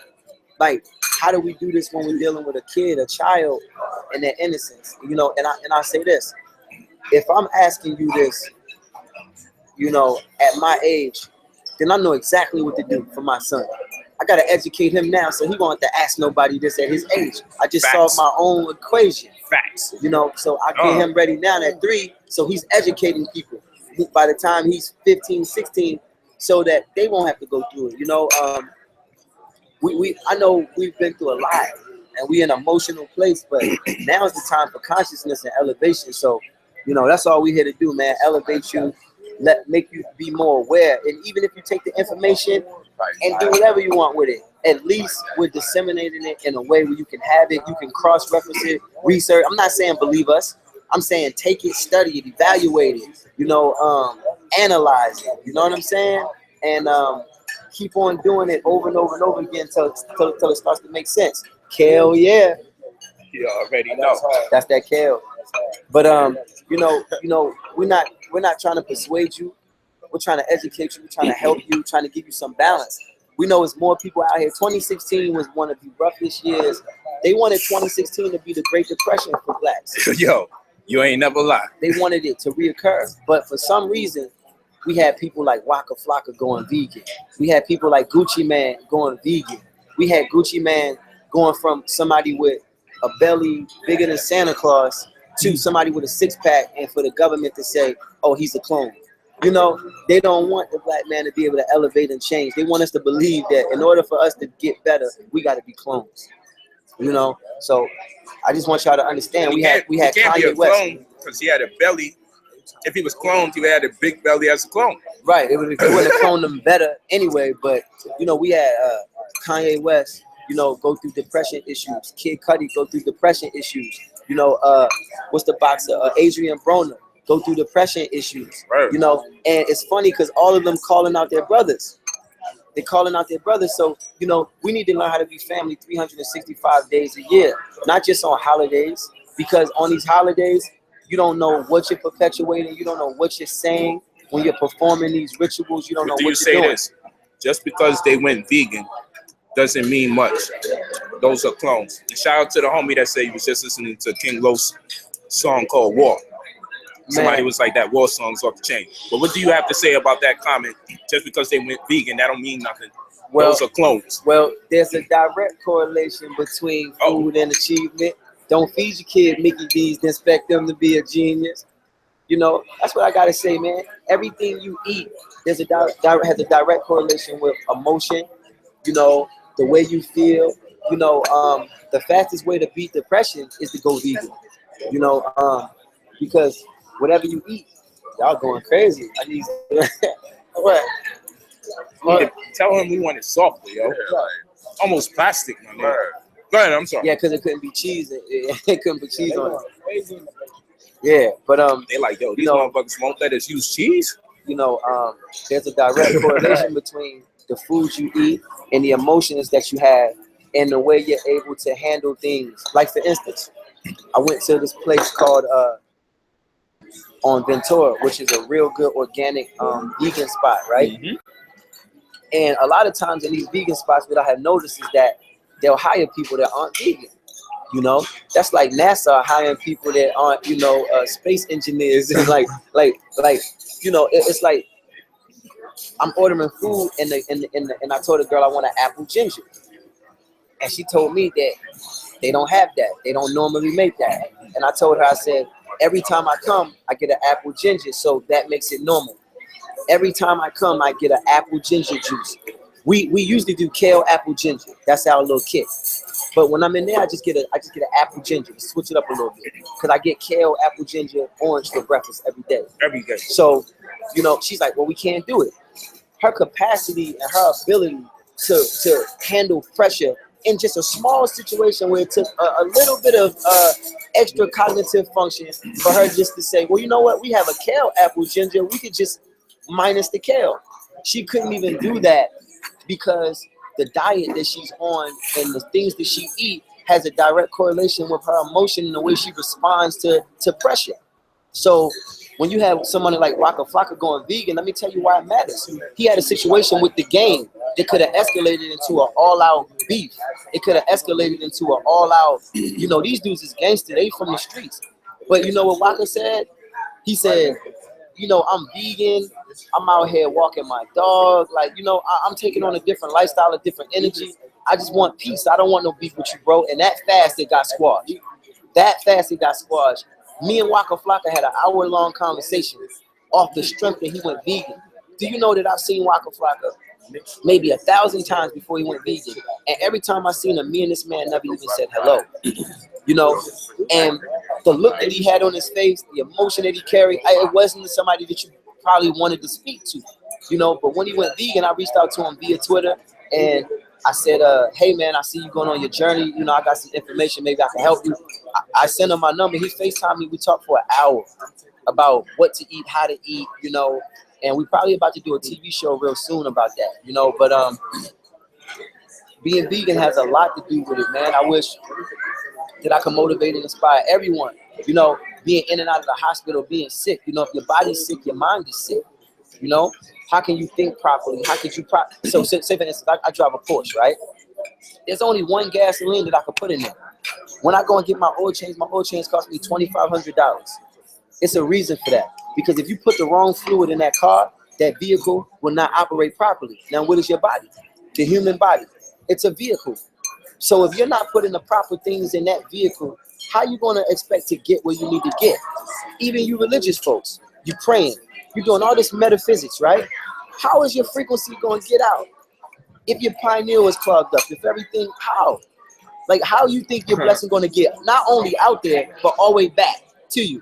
Like, how do we do this when we're dealing with a kid, a child, and their innocence? You know, and I say this: if I'm asking you this, you know, at my age, then I know exactly what to do for my son. I gotta educate him now, so he won't have to ask nobody this at his age. I just solved my own equation. Facts. You know, so I get him ready now at 3, so he's educating people by the time he's 15, 16, so that they won't have to go through it. You know, I know we've been through a lot, and we're in an emotional place, but now is the time for consciousness and elevation. So, you know, that's all we're here to do, man. Elevate you, make you be more aware. And even if you take the information and do whatever you want with it, at least we're disseminating it in a way where you can have it, you can cross-reference it, research. I'm not saying believe us. I'm saying take it, study it, evaluate it, you know, analyze it. You know what I'm saying? And keep on doing it over and over and over again until it starts to make sense. Kale, yeah. You already know. That's that kale. But you know, we're not trying to persuade you We're trying to educate you. We're trying to help you. Trying to give you some balance. We know it's more people out here. 2016 was one of the roughest years. They wanted 2016 to be the Great Depression for blacks. Yo, you ain't never lie. They wanted it to reoccur. But for some reason, we had people like Waka Flocka going vegan. We had people like Gucci Man going vegan. We had Gucci Man going from somebody with a belly bigger than Santa Claus to somebody with a six-pack, and for the government to say, oh, he's a clone. You know, they don't want the black man to be able to elevate and change. They want us to believe that in order for us to get better, we got to be clones. You know, so I just want y'all to understand. We had Kanye West because he had a belly. If he was cloned, he would have had a big belly as a clone. Right. It would have cloned them better anyway. But you know, we had Kanye West, you know, go through depression issues. Kid Cudi go through depression issues. You know, what's the boxer? Adrian Broner go through depression issues. Right. You know, and it's funny because all of them calling out their brothers. They're calling out their brothers. So, you know, we need to learn how to be family 365 days a year, not just on holidays, because on these holidays, you don't know what you're perpetuating. You don't know what you're saying when you're performing these rituals. You don't know what you're doing. This? Just because they went vegan doesn't mean much. Those are clones. And shout out to the homie that said he was just listening to King Los song called War. Somebody was like, that war song's off the chain. But what do you have to say about that comment? Just because they went vegan, that don't mean nothing. Well, those are clones. Well, there's a direct correlation between food and achievement. Don't feed your kid Mickey D's and expect them to be a genius. You know, that's what I gotta say, man. Everything you eat, has a direct correlation with emotion. You know, the way you feel. You know, the fastest way to beat depression is to go vegan. You know, because whatever you eat, y'all going crazy. I need what? Tell him we want it soft, yo. Almost plastic, my man. Go ahead, I'm sorry. Yeah, because it couldn't be cheese. It couldn't be cheese on it. Yeah, but they like, yo, these motherfuckers won't let us use cheese. You know, there's a direct correlation between the food you eat and the emotions that you have and the way you're able to handle things. Like for instance, I went to this place called on Ventura, which is a real good organic vegan spot, right? Mm-hmm. And a lot of times in these vegan spots, what I have noticed is that they'll hire people that aren't vegan. You know, that's like NASA hiring people that aren't, you know, space engineers. And like, you know, it's like I'm ordering food and I told the girl I want an apple ginger, and she told me that they don't have that. They don't normally make that. And I told her, I said, every time I come, I get an apple ginger, so that makes it normal. Every time I come, I get an apple ginger juice. We usually do kale, apple, ginger. That's our little kit. But when I'm in there, I just get an apple ginger, switch it up a little bit, because I get kale, apple, ginger, orange for breakfast every day. Every day. So, you know, she's like, well, we can't do it. Her capacity and her ability to handle pressure in just a small situation where it took a little bit of extra cognitive function for her just to say, well, you know what? We have a kale, apple, ginger. We could just minus the kale. She couldn't even do that because the diet that she's on and the things that she eats has a direct correlation with her emotion and the way she responds to pressure. So when you have someone like Waka Flocka going vegan, let me tell you why it matters. He had a situation with the game that could have escalated into an all-out beef. It could have escalated into an all-out, you know, these dudes is gangster. They from the streets. But you know what Waka said? He said, you know, I'm vegan. I'm out here walking my dog. Like, you know, I'm taking on a different lifestyle, a different energy. I just want peace. I don't want no beef with you, bro. And that fast, it got squashed. Me and Waka Flocka had an hour-long conversation off the strength that he went vegan. Do you know that I've seen Waka Flocka maybe 1,000 times before he went vegan? And every time I seen him, me and this man never even said hello. You know, and the look that he had on his face, the emotion that he carried, it wasn't somebody that you probably wanted to speak to, you know. But when he went vegan, I reached out to him via Twitter, and I said, hey, man, I see you going on your journey. You know, I got some information. Maybe I can help you. I sent him my number. He FaceTimed me. We talked for an hour about what to eat, how to eat, you know, and we're probably about to do a TV show real soon about that, you know. But being vegan has a lot to do with it, man. I wish that I can motivate and inspire everyone, you know, being in and out of the hospital, being sick. You know, if your body's sick, your mind is sick. You know, how can you think properly? How could you so say for instance, I drive a Porsche, right? There's only one gasoline that I could put in there. When I go and get my oil change cost me $2,500. It's a reason for that, because if you put the wrong fluid in that car, that vehicle will not operate properly. Now, what is your body? The human body. It's a vehicle. So if you're not putting the proper things in that vehicle, how you going to expect to get where you need to get? Even you religious folks, you praying, you're doing all this metaphysics, right? How is your frequency going to get out? If your pineal was clogged up, if everything, how? Like, how you think your blessing going to get not only out there, but all the way back to you?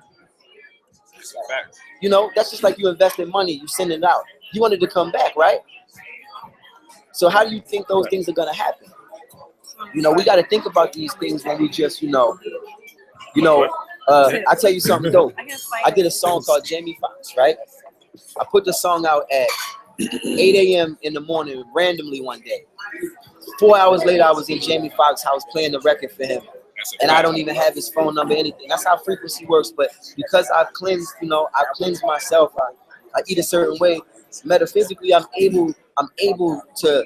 You know, that's just like you invested money, you send it out. You want it to come back, right? So how do you think those things are going to happen? You know, we got to think about these things when we just, I tell you something dope. I did a song called Jamie Foxx, right? I put the song out at 8 a.m. in the morning randomly one day. 4 hours later, I was in Jamie Foxx's house playing the record for him. And I don't even have his phone number, anything. That's how frequency works. But because I've cleansed, I've cleansed myself, I eat a certain way. Metaphysically, I'm able to,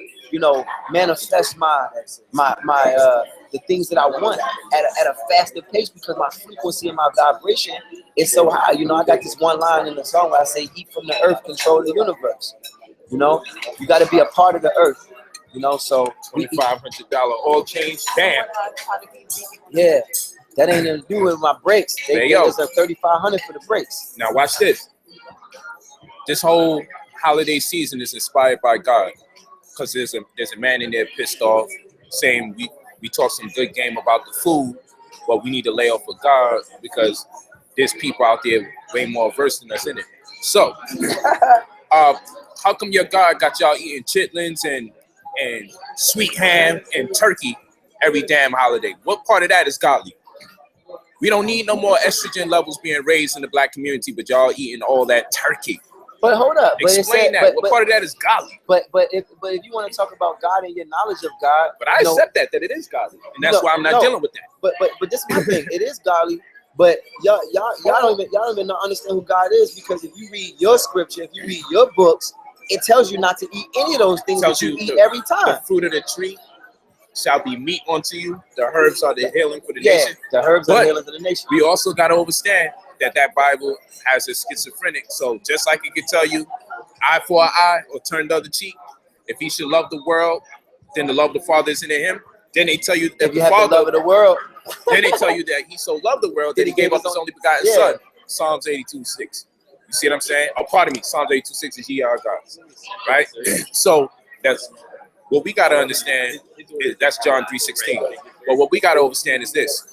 manifest the things that I want at a faster pace, because my frequency and my vibration is so high. I got this one line in the song where I say, "Eat from the earth, control the universe." You got to be a part of the earth. So $2,500 oil change, damn. Yeah, that ain't nothing to do with my brakes. They gave us a $3,500 for the brakes. Now watch this. This whole holiday season is inspired by God, because there's a man in there pissed off, saying we talk some good game about the food, but we need to lay off of God because there's people out there way more versed than us in it. So, how come your God got y'all eating chitlins and sweet ham and turkey every damn holiday? What part of that is godly? We don't need no more estrogen levels being raised in the black community, but y'all eating all that turkey. But hold up. Explain that. What part of that is godly? But if you want to talk about God and your knowledge of God, but I accept that it is godly, and that's why I'm not dealing with that. But this is my thing. It is godly. But y'all don't even understand who God is, because if you read your scripture, if you read your books, it tells you not to eat any of those things that you eat every time. The fruit of the tree shall be meat unto you. The herbs are the healing for the nation. The herbs are the healing for the nation. We also got to understand that Bible has a schizophrenic. So just like it can tell you eye for an eye or turn the other cheek, if he should love the world, then the love of the Father is in him. Then they tell you that the Father love of the world. Then they tell you that he so loved the world that he gave up his only begotten Son. Psalms 82:6. You see what I'm saying? Oh, pardon me. Psalms 82:6 is ye are gods, right? So that's what we got to understand. That's John 3:16. But what we got to understand is this: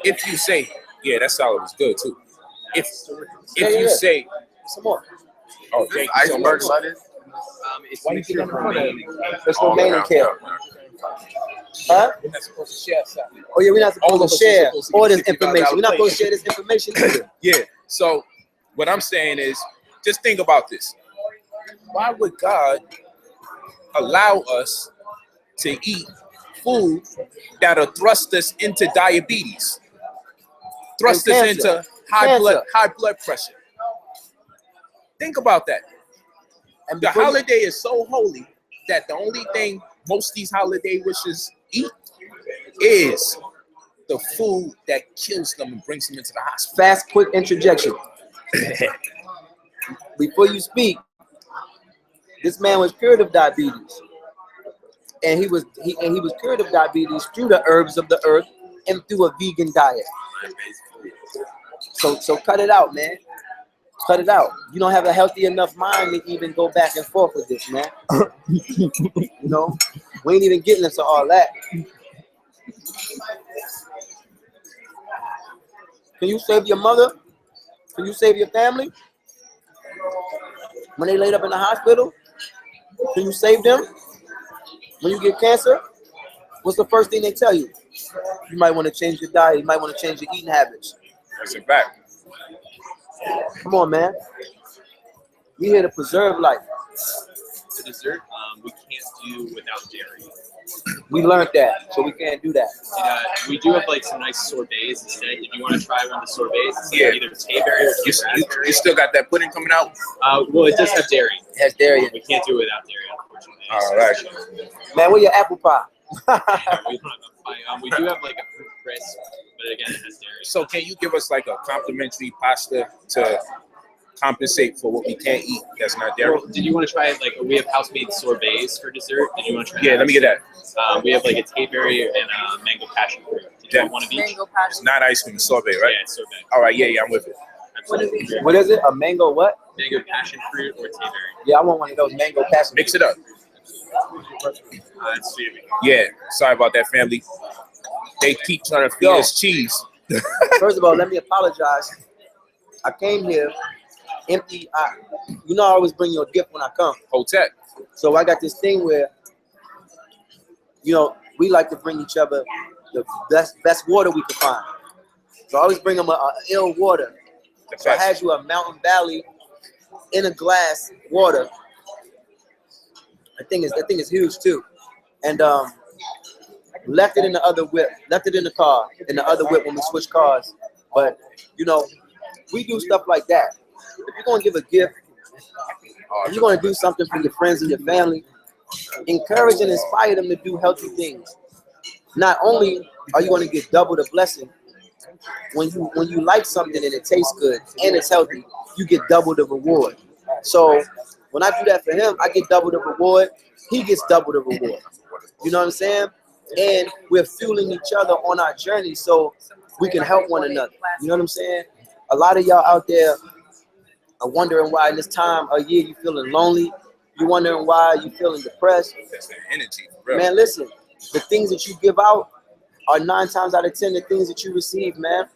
if you say, yeah, that salad was good too. If you say, some more. Oh, thank you so much. Why you get on the phone? There's no remaining care. Huh? We're not supposed to share something. Oh yeah, we're not supposed to share all this information. We're not supposed to share this information either. Yeah. So what I'm saying is, just think about this. Why would God allow us to eat food that'll thrust us into diabetes, thrust us into high blood pressure? Think about that. And the holiday is so holy that the only thing most of these holiday wishers eat is the food that kills them and brings them into the hospital. Fast, quick interjection. Before you speak, this man was cured of diabetes, and he was cured of diabetes through the herbs of the earth and through a vegan diet. So cut it out, man. Cut it out. You don't have a healthy enough mind to even go back and forth with this, man. We ain't even getting into all that. Can you save your mother? Can you save your family? When they laid up in the hospital, can you save them? When you get cancer, what's the first thing they tell you? You might want to change your diet. You might want to change your eating habits. That's a fact. Come on, man. We here to preserve life. for dessert, we can't do without dairy. We learned that, so we can't do that. We do have like some nice sorbets instead. Did you want to try one of the sorbets? It's Yeah. Either tayberry or You still got that pudding coming out? well, it does have dairy. It has dairy in it. We can't do it without dairy, unfortunately. All right. Man, where your apple pie? We don't have a pie. We do have like a fruit crisp, but again, it has dairy. So can you give us like a complimentary pasta to compensate for what we can't eat that's not dairy? Well, did you want to try like we have house-made sorbets for dessert? Did you want to try? Yeah, let me get that. We have like a tayberry and a mango passion fruit. Did you want one of each? Mango passion. It's not ice cream, it's sorbet, right? Yeah, it's sorbet. All right, yeah, I'm with it. Absolutely. What is it? A mango what? Mango passion fruit or tayberry? Yeah, I want one of those mango passion. Mix it up. It's sweet. Yeah, sorry about that, family. They keep trying to feed Yo. us cheese. First of all, let me apologize. I came here empty. You know, I always bring you a gift when I come. Hotep. So I got this thing where, you know, we like to bring each other the best water we can find. So I always bring them a ill water. The So I best. had you a Mountain Valley in a glass water. That thing is huge too. And left it in the other whip, left it in the car, in the other whip when we switch cars. But you know, we do stuff like that. If you're gonna give a gift, if you're gonna do something for your friends and your family, encourage and inspire them to do healthy things. Not only are you gonna get double the blessing, when you like something and it tastes good and it's healthy, you get double the reward. So when I do that for him, I get double the reward. He gets double the reward. You know what I'm saying? And we're fueling each other on our journey so we can help one another. You know what I'm saying? A lot of y'all out there are wondering why in this time of year you feeling lonely. You're wondering why you feeling depressed. That's the energy, bro. Man, listen, the things that you give out are 9 times out of 10 the things that you receive, man.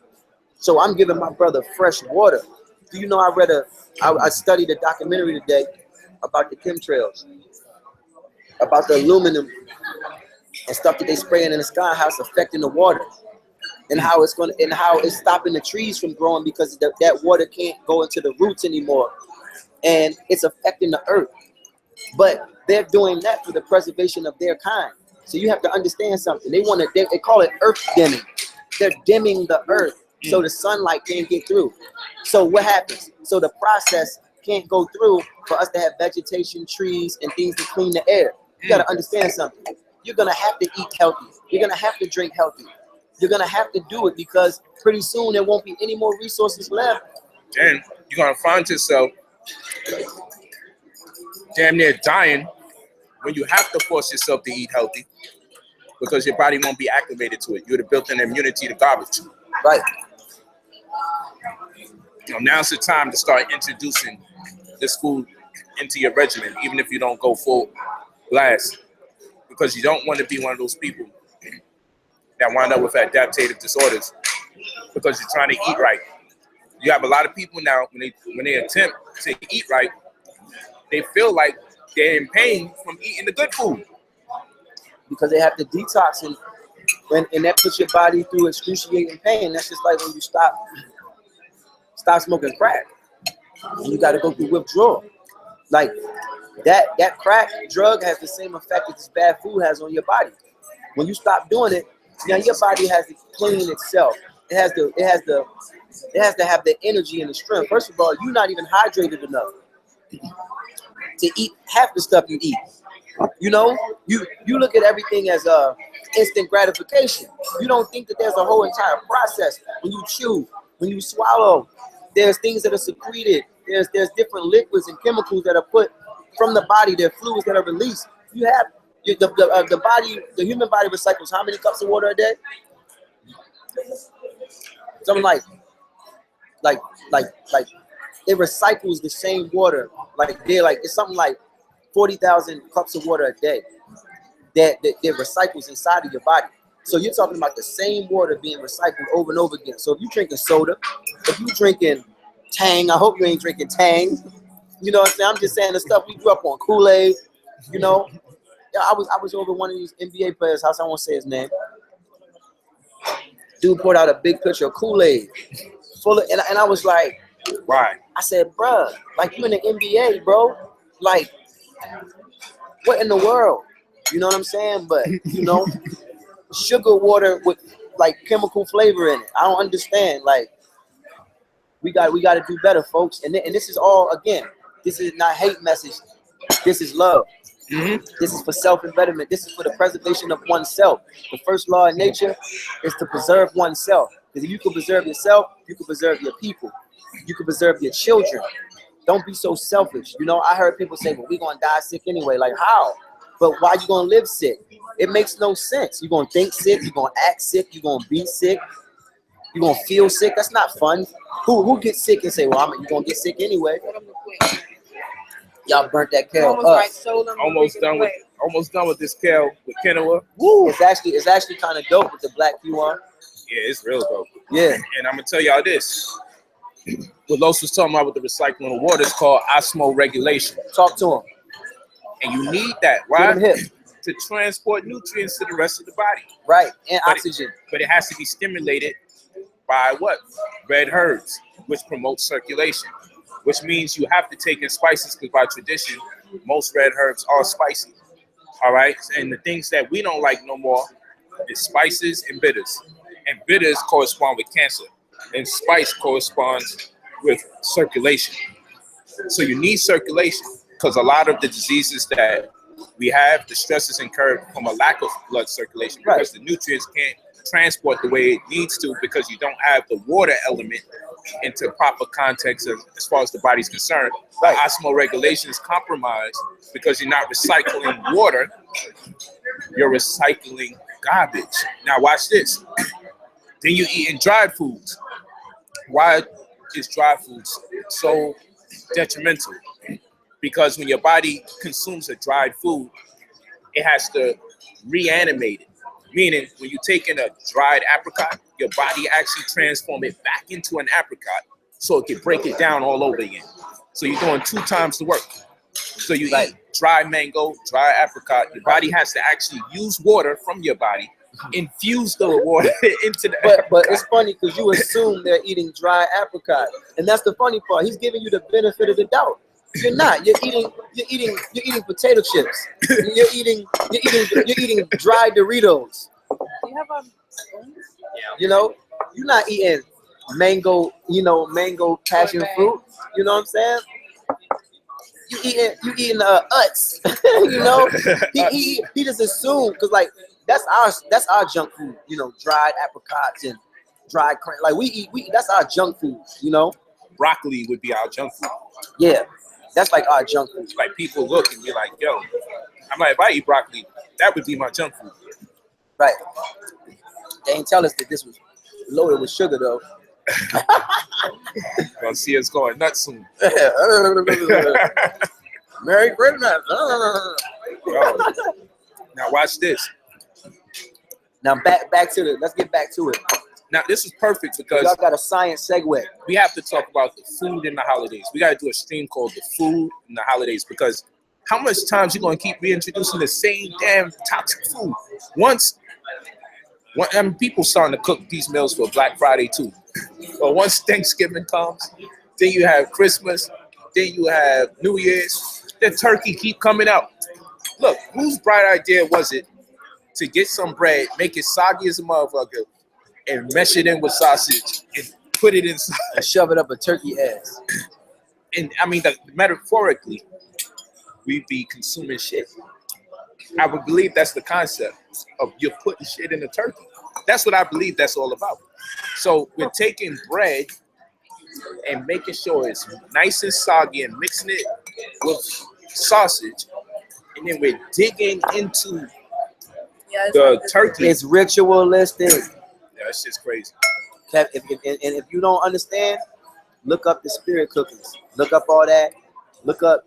So I'm giving my brother fresh water. Do you know I studied a documentary today about the chemtrails, about the aluminum and stuff that they spraying in the sky, how it's affecting the water, and how it's stopping the trees from growing because that water can't go into the roots anymore, and it's affecting the earth. But they're doing that for the preservation of their kind. So you have to understand something. They call it earth dimming. They're dimming the earth so the sunlight can't get through. So what happens? So the process can't go through for us to have vegetation, trees, and things to clean the air. You got to understand something. You're going to have to eat healthy. You're going to have to drink healthy. You're going to have to do it because pretty soon there won't be any more resources left. And you're going to find yourself damn near dying when you have to force yourself to eat healthy because your body won't be activated to it. You would have built an immunity to garbage. Right. You know, now's the time to start introducing this food into your regimen, even if you don't go full blast, because you don't want to be one of those people that wind up with adaptive disorders because you're trying to eat right. You have a lot of people now, when they attempt to eat right, they feel like they're in pain from eating the good food. Because they have to detox, and that puts your body through excruciating pain. That's just like when you stop smoking crack, and you got to go through withdrawal. Like that crack drug has the same effect that this bad food has on your body. When you stop doing it, now your body has to clean itself. It has to have the energy and the strength. First of all, you're not even hydrated enough to eat half the stuff you eat. You know, you look at everything as instant gratification. You don't think that there's a whole entire process. When you chew, when you swallow, there's things that are secreted. There's different liquids and chemicals that are put from the body. There are fluids that are released. You have the body, the human body recycles how many cups of water a day? Something like it recycles the same water. It's something like 40,000 cups of water a day that recycles inside of your body. So you're talking about the same water being recycled over and over again. So if you're drinking soda, if you're drinking Tang, I hope you ain't drinking Tang. You know what I'm saying? I'm just saying the stuff we grew up on, Kool-Aid, you know. Yeah, I was over one of these NBA players' house. I won't say his name. Dude poured out a big pitcher of Kool-Aid full of, and I was like, Why? I said, bruh, like you in the NBA, bro. Like, What in the world? You know what I'm saying? But sugar water with like chemical flavor in it. I don't understand. Like we got to do better, folks. And this is all, again, this is not hate message. This is love. This is for self-betterment. This is for the preservation of oneself. The first law of nature is to preserve oneself. Because if you can preserve yourself, you can preserve your people. You can preserve your children. Don't be so selfish. I heard people say, well, we're going to die sick anyway. Like, how? But why you going to live sick? It makes no sense. You're going to think sick. You're going to act sick. You're going to be sick. You're going to feel sick. That's not fun. Who gets sick and say, well, you're going to get sick anyway? Y'all burnt that kale up. Almost done with this kale with quinoa. Woo! It's actually kind of dope with the black pea on. Yeah, it's real dope. Yeah. And I'm gonna tell y'all this. What Los was talking about with the recycling of water is called osmoregulation. Talk to him. And you need that, right? To transport nutrients to the rest of the body. Right, and oxygen. But it has to be stimulated by what? Red herbs, which promote circulation. Which means you have to take in spices, because by tradition, most red herbs are spicy. All right? And the things that we don't like no more is spices and bitters. And bitters correspond with cancer. And spice corresponds with circulation. So you need circulation, because a lot of the diseases that we have, the stress is incurred from a lack of blood circulation, because the nutrients can't transport the way it needs to, because you don't have the water element into proper context as far as the body's concerned. Osmoregulation is compromised because you're not recycling water, you're recycling garbage. Now watch this. Then you're eating dried foods. Why is dry foods so detrimental? Because when your body consumes a dried food, it has to reanimate it. Meaning, when you take in a dried apricot, your body actually transforms it back into an apricot so it can break it down all over again. So you're doing 2 times the work. So you eat dry mango, dry apricot. Your body has to actually use water from your body, infuse the water into the But it's funny because you assume they're eating dry apricot. And that's the funny part. He's giving you the benefit of the doubt. You're not. You're eating potato chips. You're eating dry Doritos. You have You're not eating mango passion fruit. You know what I'm saying? You eating Utz. He just assumed, because like that's our junk food. Dried apricots and dried cran. Like we eat that's our junk food. Broccoli would be our junk food. Yeah. That's like our junk food. Like people look and be like, yo, I'm like, if I eat broccoli, that would be my junk food. Right. They ain't tell us that this was loaded with sugar though. Gonna see us going nuts soon. Merry Christmas. Now watch this. Now let's get back to it. Now this is perfect because y'all got a science segue. We have to talk about the food in the holidays. We got to do a stream called the food in the holidays, because how much times you gonna keep reintroducing the same damn toxic food? People starting to cook these meals for Black Friday too. But once Thanksgiving comes, then you have Christmas, then you have New Year's. The turkey keep coming out. Look, whose bright idea was it to get some bread, make it soggy as a motherfucker, and mesh it in with sausage and put it inside and shove it up a turkey ass? And I mean, metaphorically, we be consuming shit. I would believe that's the concept of you're putting shit in a turkey. That's what I believe that's all about. So we're taking bread and making sure it's nice and soggy and mixing it with sausage, and then we're digging into the turkey. It's ritualistic. Yeah, it's just crazy. If you don't understand, look up the spirit cookings. Look up all that. Look up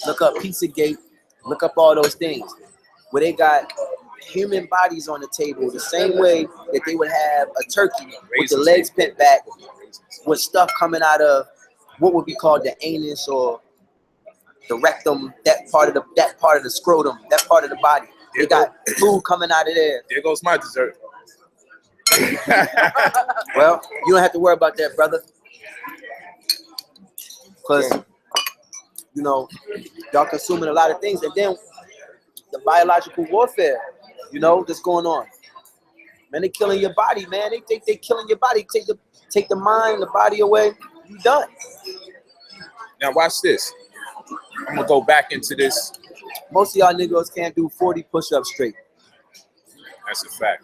Pizzagate. Look up all those things where they got human bodies on the table the same way that they would have a turkey with the legs bent back, with stuff coming out of what would be called the anus or the rectum, that part of the scrotum, that part of the body. They got food coming out of there. There goes my dessert. Well, you don't have to worry about that, brother. Because, Y'all consuming a lot of things, and then the biological warfare, that's going on. Man, they killing your body, man. They think they killing your body. Take the mind, the body away. You done. Now watch this. I'm gonna go back into this. Most of y'all niggas can't do 40 push-ups straight. That's a fact.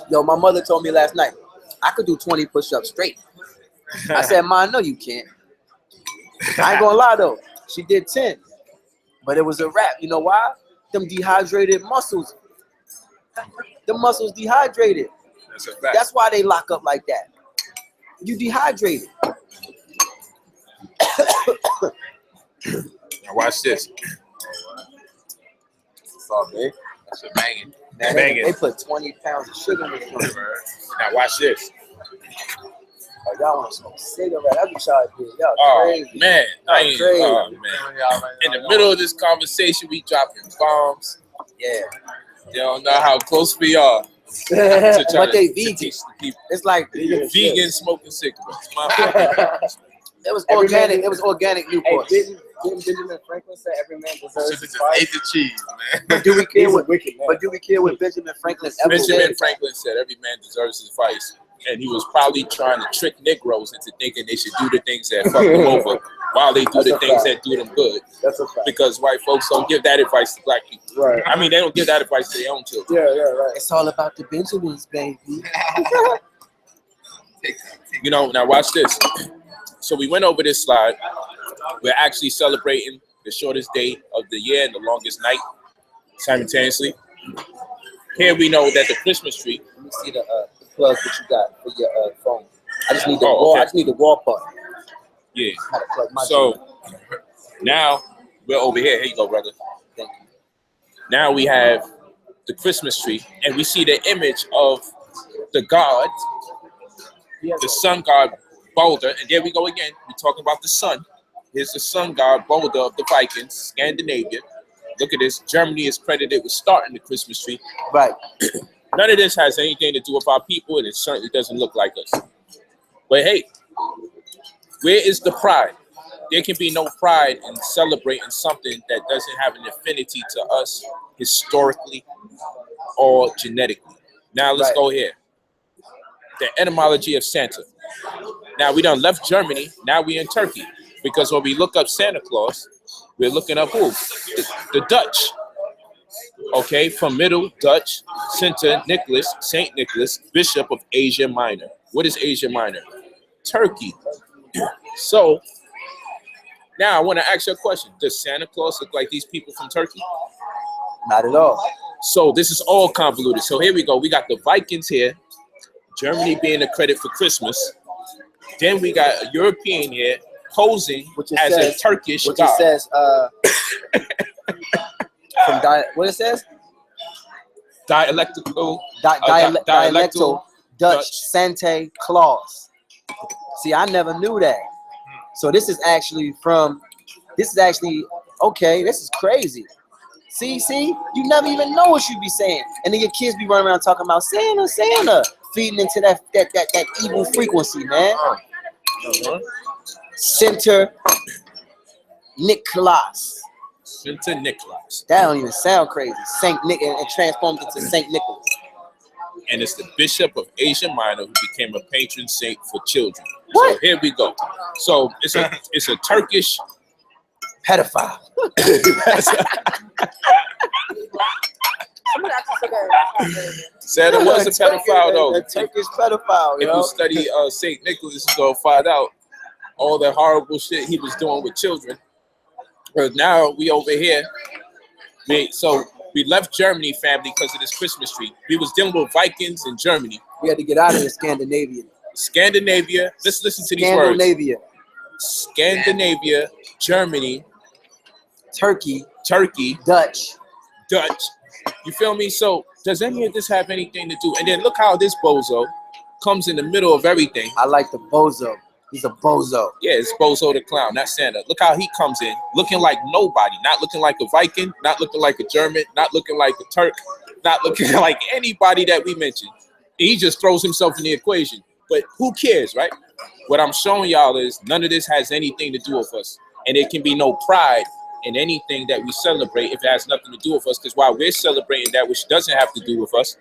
Yo, my mother told me last night, I could do 20 push-ups straight. I said, Ma, no, you can't. I ain't gonna lie though. She did 10. But it was a wrap. You know why? Them dehydrated muscles. The muscles dehydrated. That's a fact. That's why they lock up like that. You dehydrated. Now watch this. What's up, man? That's a banging. Man, Banging. they put 20 pounds of sugar in this joint. Now watch this. Oh, y'all want to smoke a cigarette? That's what y'all did. Y'all Oh crazy. man, Crazy. oh man. In the middle of this conversation, we dropping bombs. Yeah. They don't know how close we are. To try But they to vegan. teach the people. It's like Vegan smoking cigarettes. My it was organic. It was organic Hey, Newport. didn't Benjamin Franklin say every man deserves his fight? ate the cheese, man. But do we care He's a what? wicked man. But do we care what Benjamin Franklin ever Benjamin said? Franklin said every man deserves his vice. And he was probably trying to trick Negroes into thinking they should do the things that fuck them over while they do That's the a things fact. that do them good. That's a fact. Because white folks don't give that advice to black people. Right. I mean, they don't give that advice to their own children. Yeah, right. It's all about the Benjamins, baby. Now watch this. So we went over this slide. We're actually celebrating the shortest day of the year and the longest night simultaneously. Here we know that the Christmas tree. Let me see the plugs that you got for your phone. I just need the Oh, raw. okay. I just need the raw part. Yeah. How to plug my So joint. now we're over here. Here you go, brother. Thank you. Now we have the Christmas tree, and we see the image of the god, the sun god Balder. And there we go again. We're talking about the sun. Here's the sun god Balder of the Vikings, Scandinavia. Look at this. Germany is credited with starting the Christmas tree. Right. None of this has anything to do with our people, and it certainly doesn't look like us. But hey, where is the pride? There can be no pride in celebrating something that doesn't have an affinity to us historically or genetically. Now let's Right. go here. The etymology of Santa. Now we done left Germany. Now we in Turkey. Because when we look up Santa Claus, we're looking up who? The Dutch. Okay, from Middle Dutch, Saint Nicholas, Bishop of Asia Minor. What is Asia Minor? Turkey. So now I want to ask you a question. Does Santa Claus look like these people from Turkey? Not at all. So this is all convoluted. So here we go. We got the Vikings here, Germany being the credit for Christmas. Then we got a European here posing as a Turkish Which god. it says, what it says? Dialectical. Dialectal Dutch Santa Claus. See, I never knew that. So this is actually okay, this is crazy. See, you never even know what you be saying. And then your kids be running around talking about Santa, feeding into that evil frequency, man. Center Nicholas. Santa Nicholas. That don't even sound crazy. Saint Nick and transformed into Saint Nicholas. And it's the Bishop of Asia Minor who became a patron saint for children. What? So here we go. So it's a Turkish Pedophile. Santa was a pedophile though. A Turkish pedophile, If you study Saint Nicholas, you're gonna find out all the horrible shit he was doing with children. But now we over here. So we left Germany, family, because of this Christmas tree. We was dealing with Vikings in Germany. We had to get out of the Scandinavia. Let's listen to these words. Scandinavia, Germany, Turkey, Dutch. You feel me? So does any of this have anything to do? And then look how this bozo comes in the middle of everything. I like the bozo. He's a bozo. Yeah, it's Bozo the Clown, not Santa. Look how he comes in, looking like nobody, not looking like a Viking, not looking like a German, not looking like a Turk, not looking like anybody that we mentioned. He just throws himself in the equation. But who cares, right? What I'm showing y'all is none of this has anything to do with us. And there can be no pride in anything that we celebrate if it has nothing to do with us. Because while we're celebrating that which doesn't have to do with us,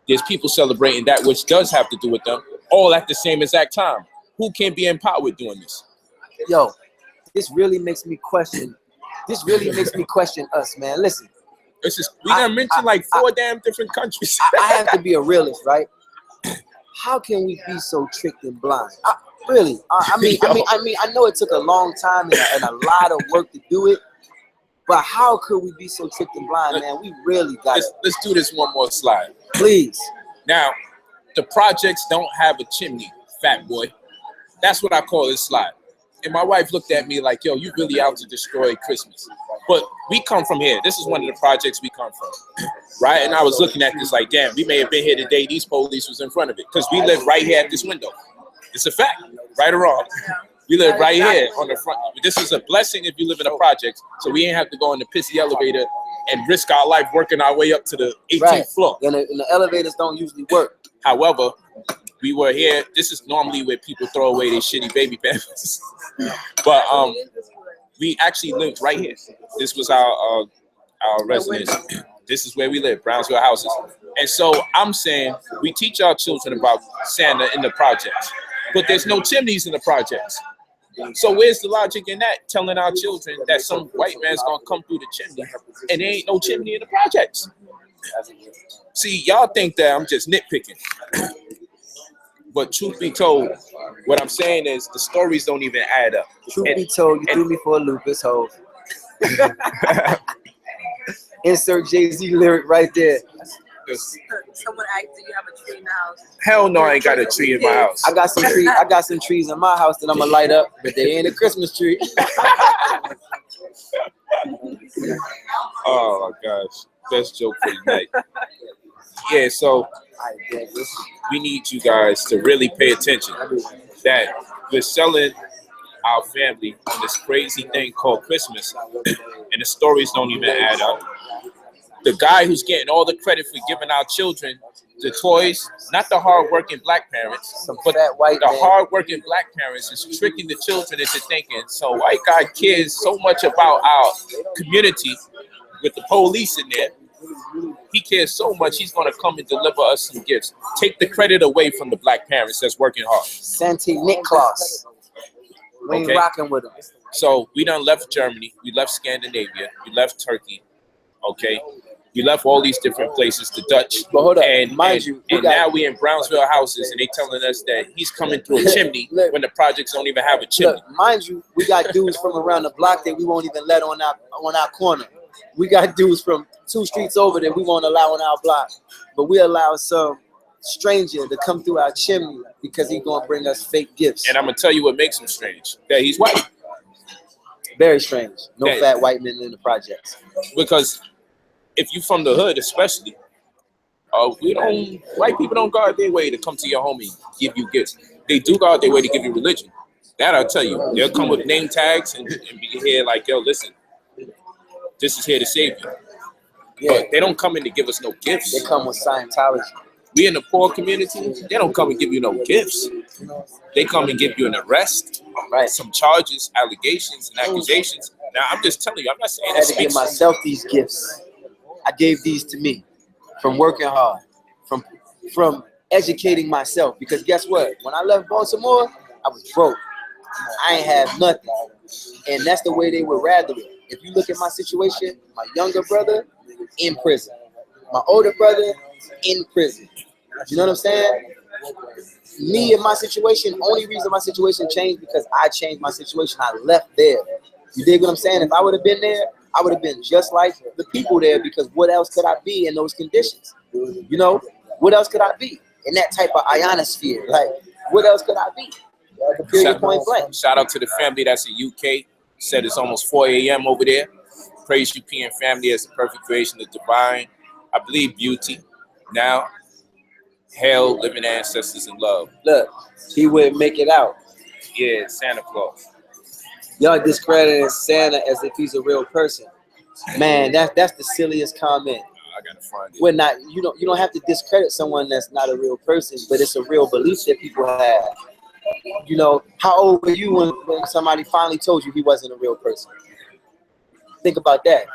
there's people celebrating that which does have to do with them, all at the same exact time. Who can be empowered doing this? Yo, this really makes me question. This really makes me question us, man. Listen, This is we done mentioned like four damn different countries. I have to be a realist, right? How can we be so tricked and blind? Really? I mean, I know it took a long time and a lot of work to do it, but how could we be so tricked and blind, man? We really got it. Let's do this one more slide. Please. Now, the projects don't have a chimney, fat boy. That's what I call this slide. And my wife looked at me like, yo, you really out to destroy Christmas. But we come from here. This is one of the projects we come from, right? And I was looking at this like, damn, we may have been here today. These police was in front of it because we live right here at this window. It's a fact, right or wrong. We live right here on the front. This is a blessing if you live in a project, so we ain't have to go in the pissy elevator and risk our life working our way up to the 18th floor. And the elevators don't usually work. However, we were here. This is normally where people throw away their shitty baby pampers. But we actually lived right here. This was our residence. This is where we live, Brownsville houses. And so I'm saying we teach our children about Santa in the projects, but there's no chimneys in the projects. So where's the logic in that? Telling our children that some white man's gonna come through the chimney and there ain't no chimney in the projects. See, y'all think that I'm just nitpicking. But truth be told, what I'm saying is the stories don't even add up. Truth be told, you threw me for a loop, this hoe. Insert Jay-Z lyric right there. Someone asked, do you have a tree in the house? Hell no, I ain't got a tree in my house. I got some trees in my house that I'm gonna light up, but they ain't a Christmas tree. Oh my gosh, best joke for the night. Yeah, so we need you guys to really pay attention that we're selling our family on this crazy thing called Christmas, and the stories don't even add up. The guy who's getting all the credit for giving our children the toys, not the hardworking black parents, but the hardworking black parents is tricking the children into thinking, so white guy cares so much about our community with the police in there. He cares so much, he's going to come and deliver us some gifts. Take the credit away from the black parents that's working hard. Santa Claus. We ain't rocking with him. So we done left Germany, we left Scandinavia, we left Turkey, okay? We left all these different places, the Dutch. But hold up, and now we in Brownsville houses and they telling us that he's coming through a chimney when the projects don't even have a chimney. Look, mind you, we got dudes from around the block that we won't even let on our corner. We got dudes from 2 streets over that we won't allow on our block. But we allow some stranger to come through our chimney because he's gonna bring us fake gifts. And I'm gonna tell you what makes him strange, that he's white. Very strange. No fat white men in the projects. Because if you from the hood, especially, white people don't go out their way to come to your home and give you gifts. They do go out their way to give you religion. That I'll tell you. They'll come with name tags and be here like, yo, listen, this is here to save you. Yeah. But they don't come in to give us no gifts. They come with Scientology. We in the poor community, they don't come and give you no gifts. They come and give you an arrest, right? Some charges, allegations, and accusations. Now, I'm just telling you, I'm not saying I had to give myself these gifts. I gave these to me from working hard, from educating myself. Because guess what? When I left Baltimore, I was broke. I ain't have nothing. And that's the way they would rather it. If you look at my situation, my younger brother in prison. My older brother in prison. You know what I'm saying? Me and my situation, only reason my situation changed because I changed my situation. I left there. You dig what I'm saying? If I would have been there, I would have been just like the people there, because what else could I be in those conditions? You know, what else could I be in that type of ionosphere? Like, what else could I be? Point blank. Shout out to the family that's in UK. Said it's almost 4 a.m. over there. Praise UP and family as the perfect creation of divine. I believe beauty. Now, hail living ancestors in love. Look, he wouldn't make it out. Yeah, Santa Claus. Y'all discrediting Santa as if he's a real person. Man, that's the silliest comment. I gotta find it. We're not. You don't have to discredit someone that's not a real person, but it's a real belief that people have. You know, how old were you when somebody finally told you he wasn't a real person? Think about that.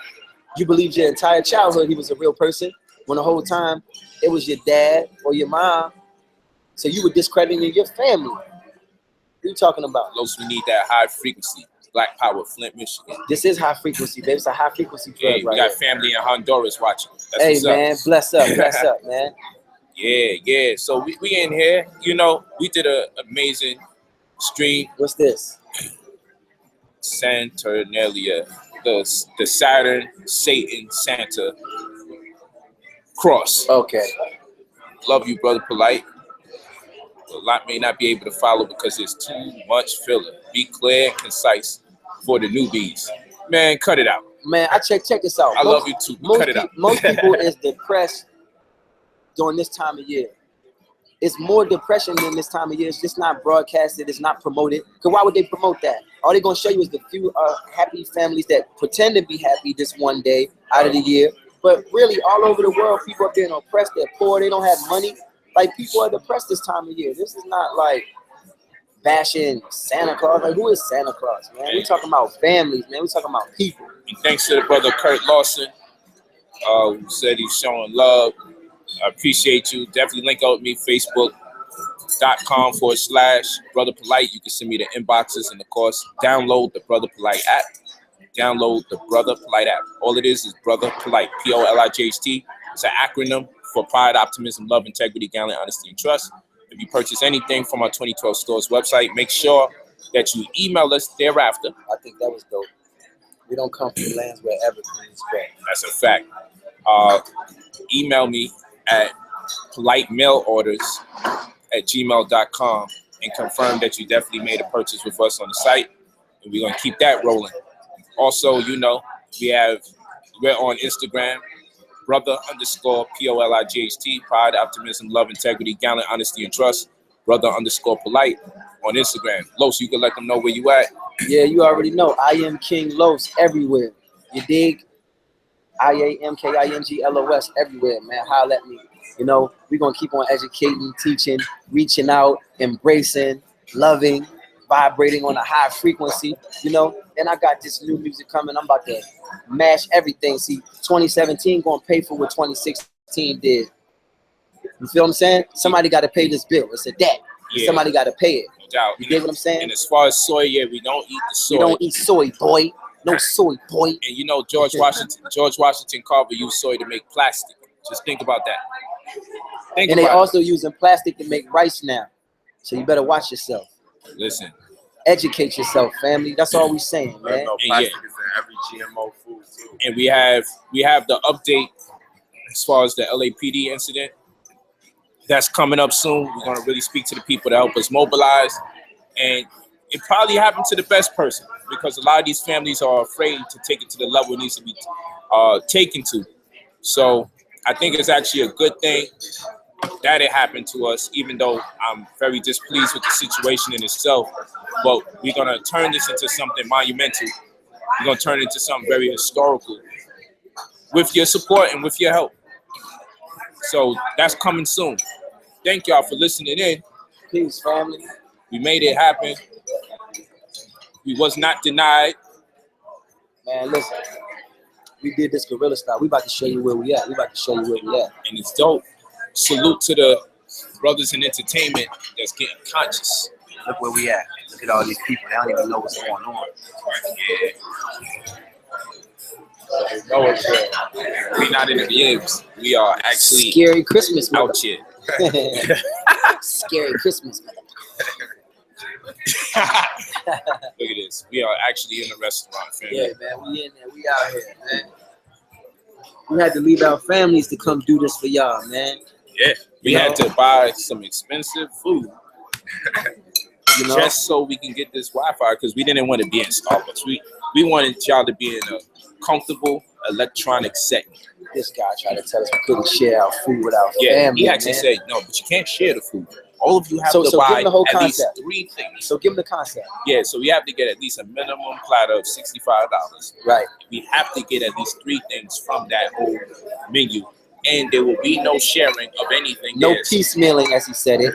You believed your entire childhood he was a real person, when the whole time it was your dad or your mom. So you were discrediting your family. What are you talking about? Los, we need that high frequency. Black Power, Flint, Michigan. This is high frequency, baby. It's a high frequency drug, Yeah, we right got here. family in Honduras watching. That's Hey, what's man, up. bless up, man. Yeah. So we in here. You know, we did an amazing stream. What's this? Saturnalia, the Saturn, Satan, Santa cross. Okay. Love you, brother Polite. A lot may not be able to follow because there's too much filler. Be clear and concise for the newbies. Man, cut it out. Man, check this out. I love you too, but cut it out. Most people is depressed during this time of year. It's more depression than this time of year. It's just not broadcasted. It's not promoted. Because why would they promote that? All they're going to show you is the few happy families that pretend to be happy this one day out of the year. But really, all over the world, people are being oppressed. They're poor. They don't have money. Like, people are depressed this time of year. This is not like bashing Santa Claus. Like, who is Santa Claus, man? We talking about families, man. We talking about people. And thanks to the brother Kurt Lawson, who said he's showing love. I appreciate you. Definitely link up with me, facebook.com/Brother Polite. You can send me the inboxes, and of course, download the Brother Polite app. Download the Brother Polite app. All it is Brother Polite, POLIGHT. It's an acronym for pride, optimism, love, integrity, gallant, honesty, and trust. If you purchase anything from our 2012 store's website, make sure that you email us thereafter. I think that was dope. We don't come from lands where everything is great. That's a fact. Email me at politemailorders@gmail.com and confirm that you definitely made a purchase with us on the site, and we're going to keep that rolling. Also, you know, we're on Instagram, brother_POLIGHT, pride, optimism, love, integrity, gallant, honesty, and trust, brother_polite on Instagram. Los, you can let them know where you at. Yeah, you already know. I am King Los everywhere. You dig? IAMKINGLOS everywhere, man. Holla at me. You know, we're going to keep on educating, teaching, reaching out, embracing, loving, vibrating on a high frequency, you know. And I got this new music coming. I'm about to mash everything. See, 2017 going to pay for what 2016 did. You feel what I'm saying? Somebody got to pay this bill. It's a debt. Yeah. Somebody got to pay it. No doubt. You get what I'm saying? And as far as soy, yeah, we don't eat the soy. We don't eat soy, boy. No soy, boy. And you know, George Washington Carver used soy to make plastic. Just think about that. And they also using plastic to make rice now. So you better watch yourself. Listen. Educate yourself, family. That's all we saying, man. No plastic is in every GMO food too. And we have the update as far as the LAPD incident. That's coming up soon. We're going to really speak to the people to help us mobilize. And it probably happened to the best person, because a lot of these families are afraid to take it to the level it needs to be taken to. So I think it's actually a good thing that it happened to us, even though I'm very displeased with the situation in itself. But we're going to turn this into something monumental. We're going to turn it into something very historical with your support and with your help. So that's coming soon. Thank y'all for listening in. Peace, family. We made it happen. We was not denied. Man, listen. We did this guerrilla style. We about to show you where we at. We about to show you where we at. And it's dope. Salute to the brothers in entertainment that's getting conscious. Look where we at. Look at all these people. They don't even know what's going on. Yeah. We're not in the games. We are actually Scary Christmas, out here. Scary Christmas, man. Look at this. We are actually in the restaurant, family. Yeah, man. We in there. We out here, man. We had to leave our families to come do this for y'all, man. Yeah. We had to buy some expensive food. You know? Just so we can get this Wi-Fi, because we didn't want to be in Starbucks. We wanted y'all to be in a comfortable electronic setting. This guy tried to tell us we couldn't share our food with our Yeah, family. he actually said, no, but you can't share the food. All of you have to give buy him the whole at least concept. 3 things. So give him the concept. Yeah, so we have to get at least a minimum platter of $65. Right. We have to get at least 3 things from that whole menu. And there will be no sharing of anything. No there. piecemealing, as he said it.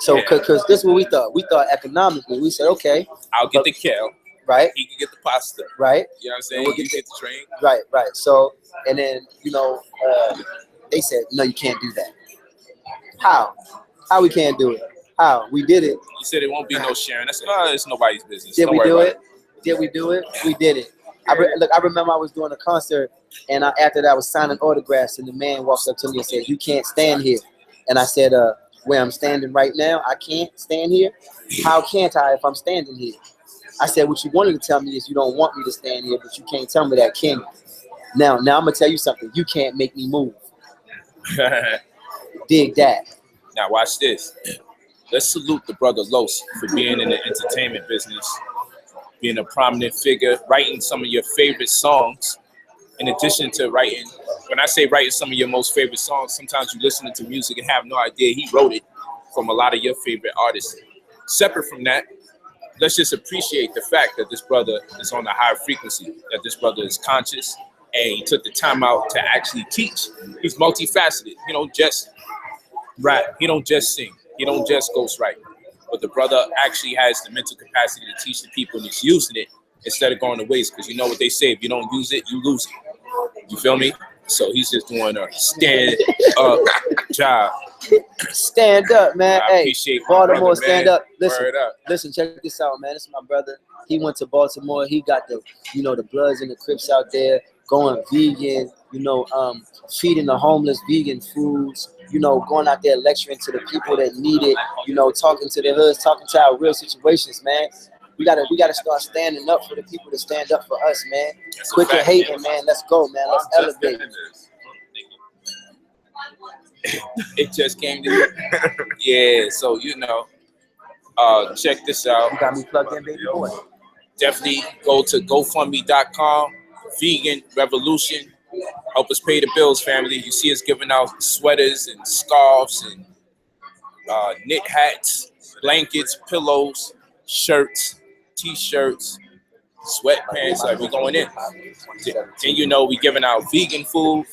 So, Yeah. because this is what we thought. We thought economically. We said, okay, I'll get the kale. right, He can get the pasta. right, You know what I'm saying? And we'll You get get the train. right, right. So, and then, they said, no, you can't do that. How? How we can't do it? How? We did it. You said it won't be no sharing. I said, oh, it's nobody's business. Did Don't we worry do about it? Did we do it? We did it. I remember I was doing a concert, and after that I was signing autographs, and the man walks up to me and said, you can't stand here. And I said, where I'm standing right now, I can't stand here? How can't I if I'm standing here? I said, what you wanted to tell me is you don't want me to stand here, but you can't tell me that, can you? Now I'm going to tell you something. You can't make me move. Dig that. Now watch this. Let's salute the brother Los for being in the entertainment business, being a prominent figure, writing some of your favorite songs. In addition to writing, when I say writing some of your most favorite songs, sometimes you listen to music and have no idea he wrote it from a lot of your favorite artists. Separate from that, let's just appreciate the fact that this brother is on a high frequency, that this brother is conscious, and he took the time out to actually teach. He's multifaceted. He don't just rap. He don't just sing. He don't just ghostwrite. But the brother actually has the mental capacity to teach the people, and he's using it instead of going to waste. Because you know what they say, if you don't use it, you lose it. You feel me? So he's just doing a stand-up job. Stand up, man. I Hey, appreciate my Baltimore, brother, stand man. up. Listen, Word up. listen, check this out, man. This is my brother. He went to Baltimore. He got the Bloods and the Crips out there going vegan, feeding the homeless vegan foods, going out there lecturing to the people that need it, talking to the hoods, talking to our real situations, man. We gotta start standing up for the people that stand up for us, man. Quit your hating, man. Let's go, man. Let's elevate. It just came to you. Yeah, so check this out. You got me plugged in, baby boy. Definitely go to GoFundMe.com, Vegan Revolution. Help us pay the bills, family. You see us giving out sweaters and scarves and knit hats, blankets, pillows, shirts, t-shirts, sweatpants. Like, we're going in. Then we giving out vegan food.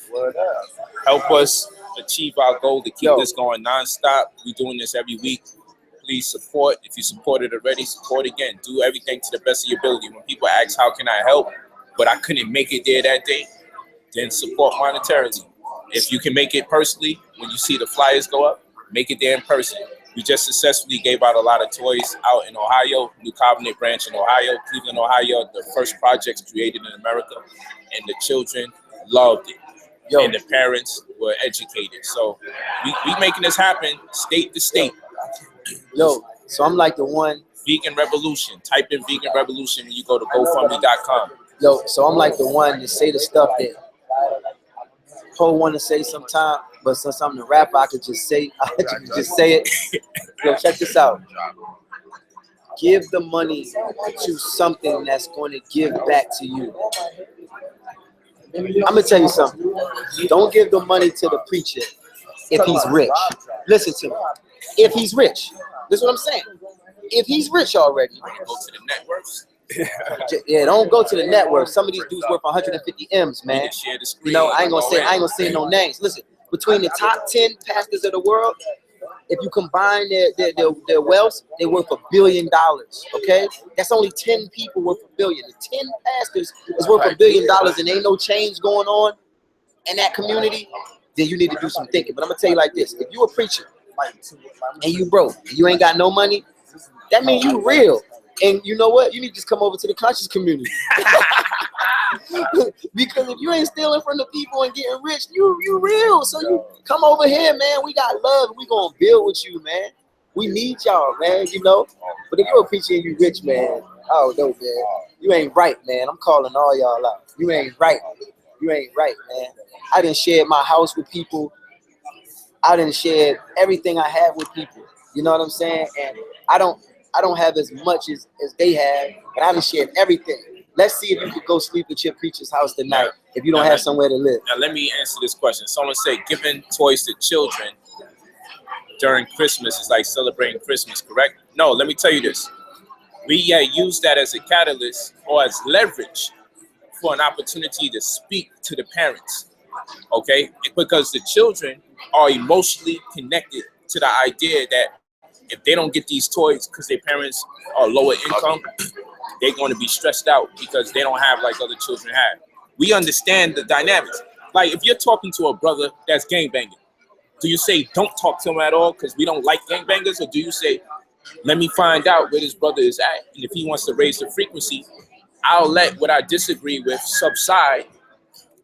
Help us achieve our goal to keep this going nonstop. We're doing this every week. Please support. If you supported already, support again. Do everything to the best of your ability. When people ask, how can I help? But I couldn't make it there that day, then support monetarily. If you can make it personally, when you see the flyers go up, make it there in person. We just successfully gave out a lot of toys out in Ohio, New Covenant branch in Ohio, Cleveland, Ohio, the first projects created in America, and the children loved it. And the parents were educated. So we making this happen state to state. So I'm like the one. Vegan Revolution. Type in Vegan Revolution when you go to GoFundMe.com. So I'm like the one to say the stuff that Paul want to say sometime, but since I'm the rapper, I could just say it. Check this out. Give the money to something that's going to give back to you. I'm gonna tell you something. Don't give the money to the preacher if he's rich. Listen to me. If he's rich, this is what I'm saying. If he's rich already, Go to the networks. yeah, don't go to the network. Some of these dudes worth 150 M's, man. Share the screen. I ain't gonna say no names. Listen, between the top 10 pastors of the world, if you combine their wealth, they're worth $1 billion. Okay, that's only 10 people worth $1 billion. The 10 pastors is worth $1 billion, and ain't no change going on in that community. Then you need to do some thinking. But I'm gonna tell you like this: if you a preacher and you broke, and you ain't got no money, that means you real. And you know what? You need to just come over to the conscious community. Because if you ain't stealing from the people and getting rich, you real. So you come over here, man. We got love. We gonna build with you, man. We need y'all, man. But if you're a preacher and you rich, man, oh no, man, you ain't right, man. I'm calling all y'all out. You ain't right. You ain't right, man. I done shared my house with people. I done shared everything I have with people. You know what I'm saying? And I don't have as much as they have, but I done shared everything. Let's see if you could go sleep at your preacher's house tonight if you don't have somewhere to live. Now let me answer this question. Someone said giving toys to children during Christmas is like celebrating Christmas, correct? No, let me tell you this. We use that as a catalyst or as leverage for an opportunity to speak to the parents, okay? Because the children are emotionally connected to the idea that if they don't get these toys because their parents are lower income, they're going to be stressed out because they don't have like other children have. We understand the dynamics. Like if you're talking to a brother that's gangbanging, do you say don't talk to him at all because we don't like gangbangers, or do you say let me find out where this brother is at, and if he wants to raise the frequency, I'll let what I disagree with subside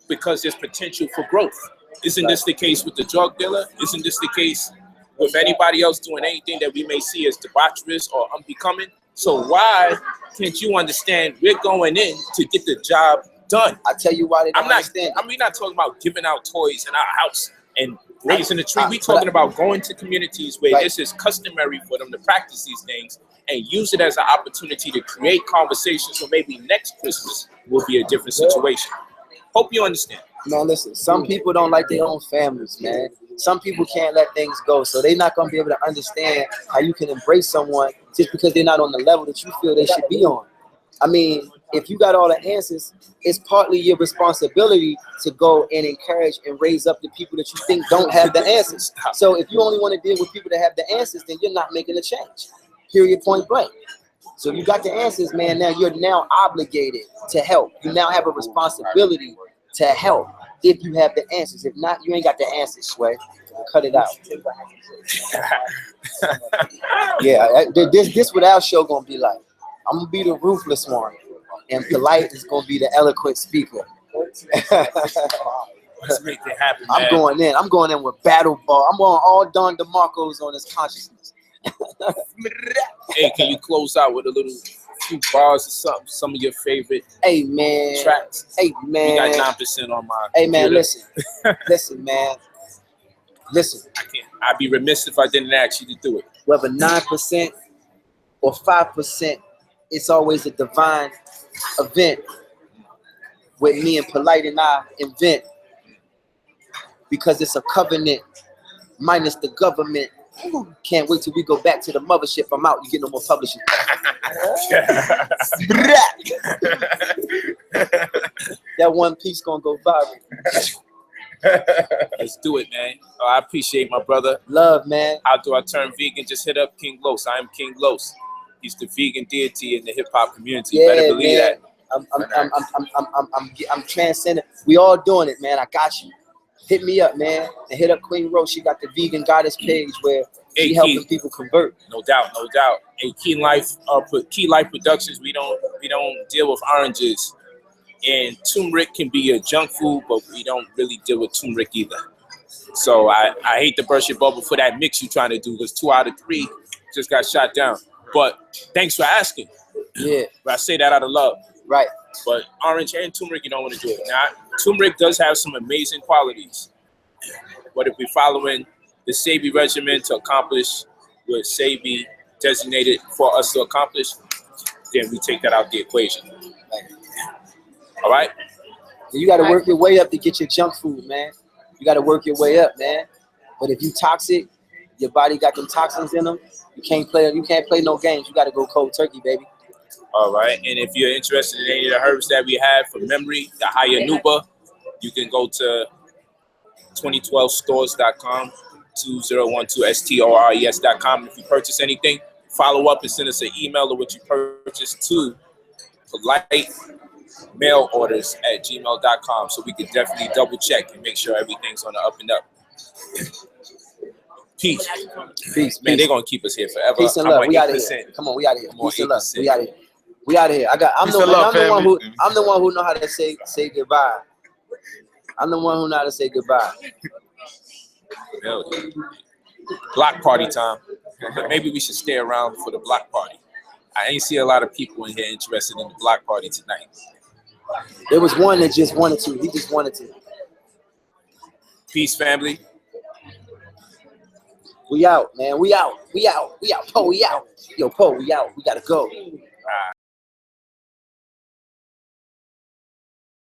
because there's potential for growth. Isn't this the case with the drug dealer? Isn't this the case with anybody else doing anything that we may see as debaucherous or unbecoming? So why can't you understand we're going in to get the job done? I tell you why they don't understand. We're not talking about giving out toys in our house and raising a tree. We're talking about going to communities where this is customary for them to practice these things and use it as an opportunity to create conversations. So maybe next Christmas will be a different situation. Hope you understand. Man, listen, some people don't like their own families, man. Some people can't let things go, so they're not going to be able to understand how you can embrace someone just because they're not on the level that you feel they should be on. I mean, if you got all the answers, it's partly your responsibility to go and encourage and raise up the people that you think don't have the answers. So if you only want to deal with people that have the answers, then you're not making a change. Period, point blank. So if you got the answers, man, now you're now obligated to help. You now have a responsibility to help if you have the answers. If not, you ain't got the answers, Sway. Cut it out. Yeah, this what our show gonna be like. I'm gonna be the ruthless one, and Polite is gonna be the eloquent speaker. Let's make it happen, man. I'm going in with battle ball. I'm going all Don DeMarco's on his consciousness. Hey, can you close out with a little few bars or something? Some of your favorite tracks. Hey man. We got 9% on my Hey man, computer. listen, man. Listen. I'd be remiss if I didn't ask you to do it. Whether 9% or 5%, it's always a divine event with me and Polite and I invent, because it's a covenant minus the government. Can't wait till we go back to the mothership. I'm out. You get no more publishing. That one piece gonna go viral. Let's do it, man. Oh, I appreciate my brother. Love, man. How do I turn vegan? Just hit up King Los. I am King Los. He's the vegan deity in the hip hop community. You better believe that. I'm transcendent. We all doing it, man. I got you. Hit me up, man, and hit up Queen Rose. She got the Vegan Goddess page where she helping people convert. No doubt, no doubt. Hey, Key Life Productions. We don't deal with oranges, and turmeric can be a junk food, but we don't really deal with turmeric either. So I hate to burst your bubble for that mix you're trying to do, because 2 out of 3 just got shot down. But thanks for asking. Yeah. But I say that out of love. Right. But orange and turmeric, you don't want to do it. Now, turmeric does have some amazing qualities. But if we're following the Sabi regimen to accomplish what Sabi designated for us to accomplish, then we take that out the equation. All right? You got to work your way up to get your junk food, man. You got to work your way up, man. But if you toxic, your body got them toxins in them, you can't play no games. You got to go cold turkey, baby. All right, and if you're interested in any of the herbs that we have for memory, the Hayanuba, you can go to 2012stores.com, 2012stores.com. If you purchase anything, follow up and send us an email of what you purchased to politemailorders@gmail.com, so we can definitely double check and make sure everything's on the up and up. Peace. Peace. Man, they're going to keep us here forever. Peace and love. We out of here. Come on, we out of here. Peace and love. We out of here. We out of here. I'm the one who know how to say goodbye. I'm the one who know how to say goodbye. Block party time. Maybe we should stay around for the block party. I ain't see a lot of people in here interested in the block party tonight. There was one that just wanted to. He just wanted to. Peace, family. We out, man. We out. Po, we out. Yo, Po, we out. We gotta go.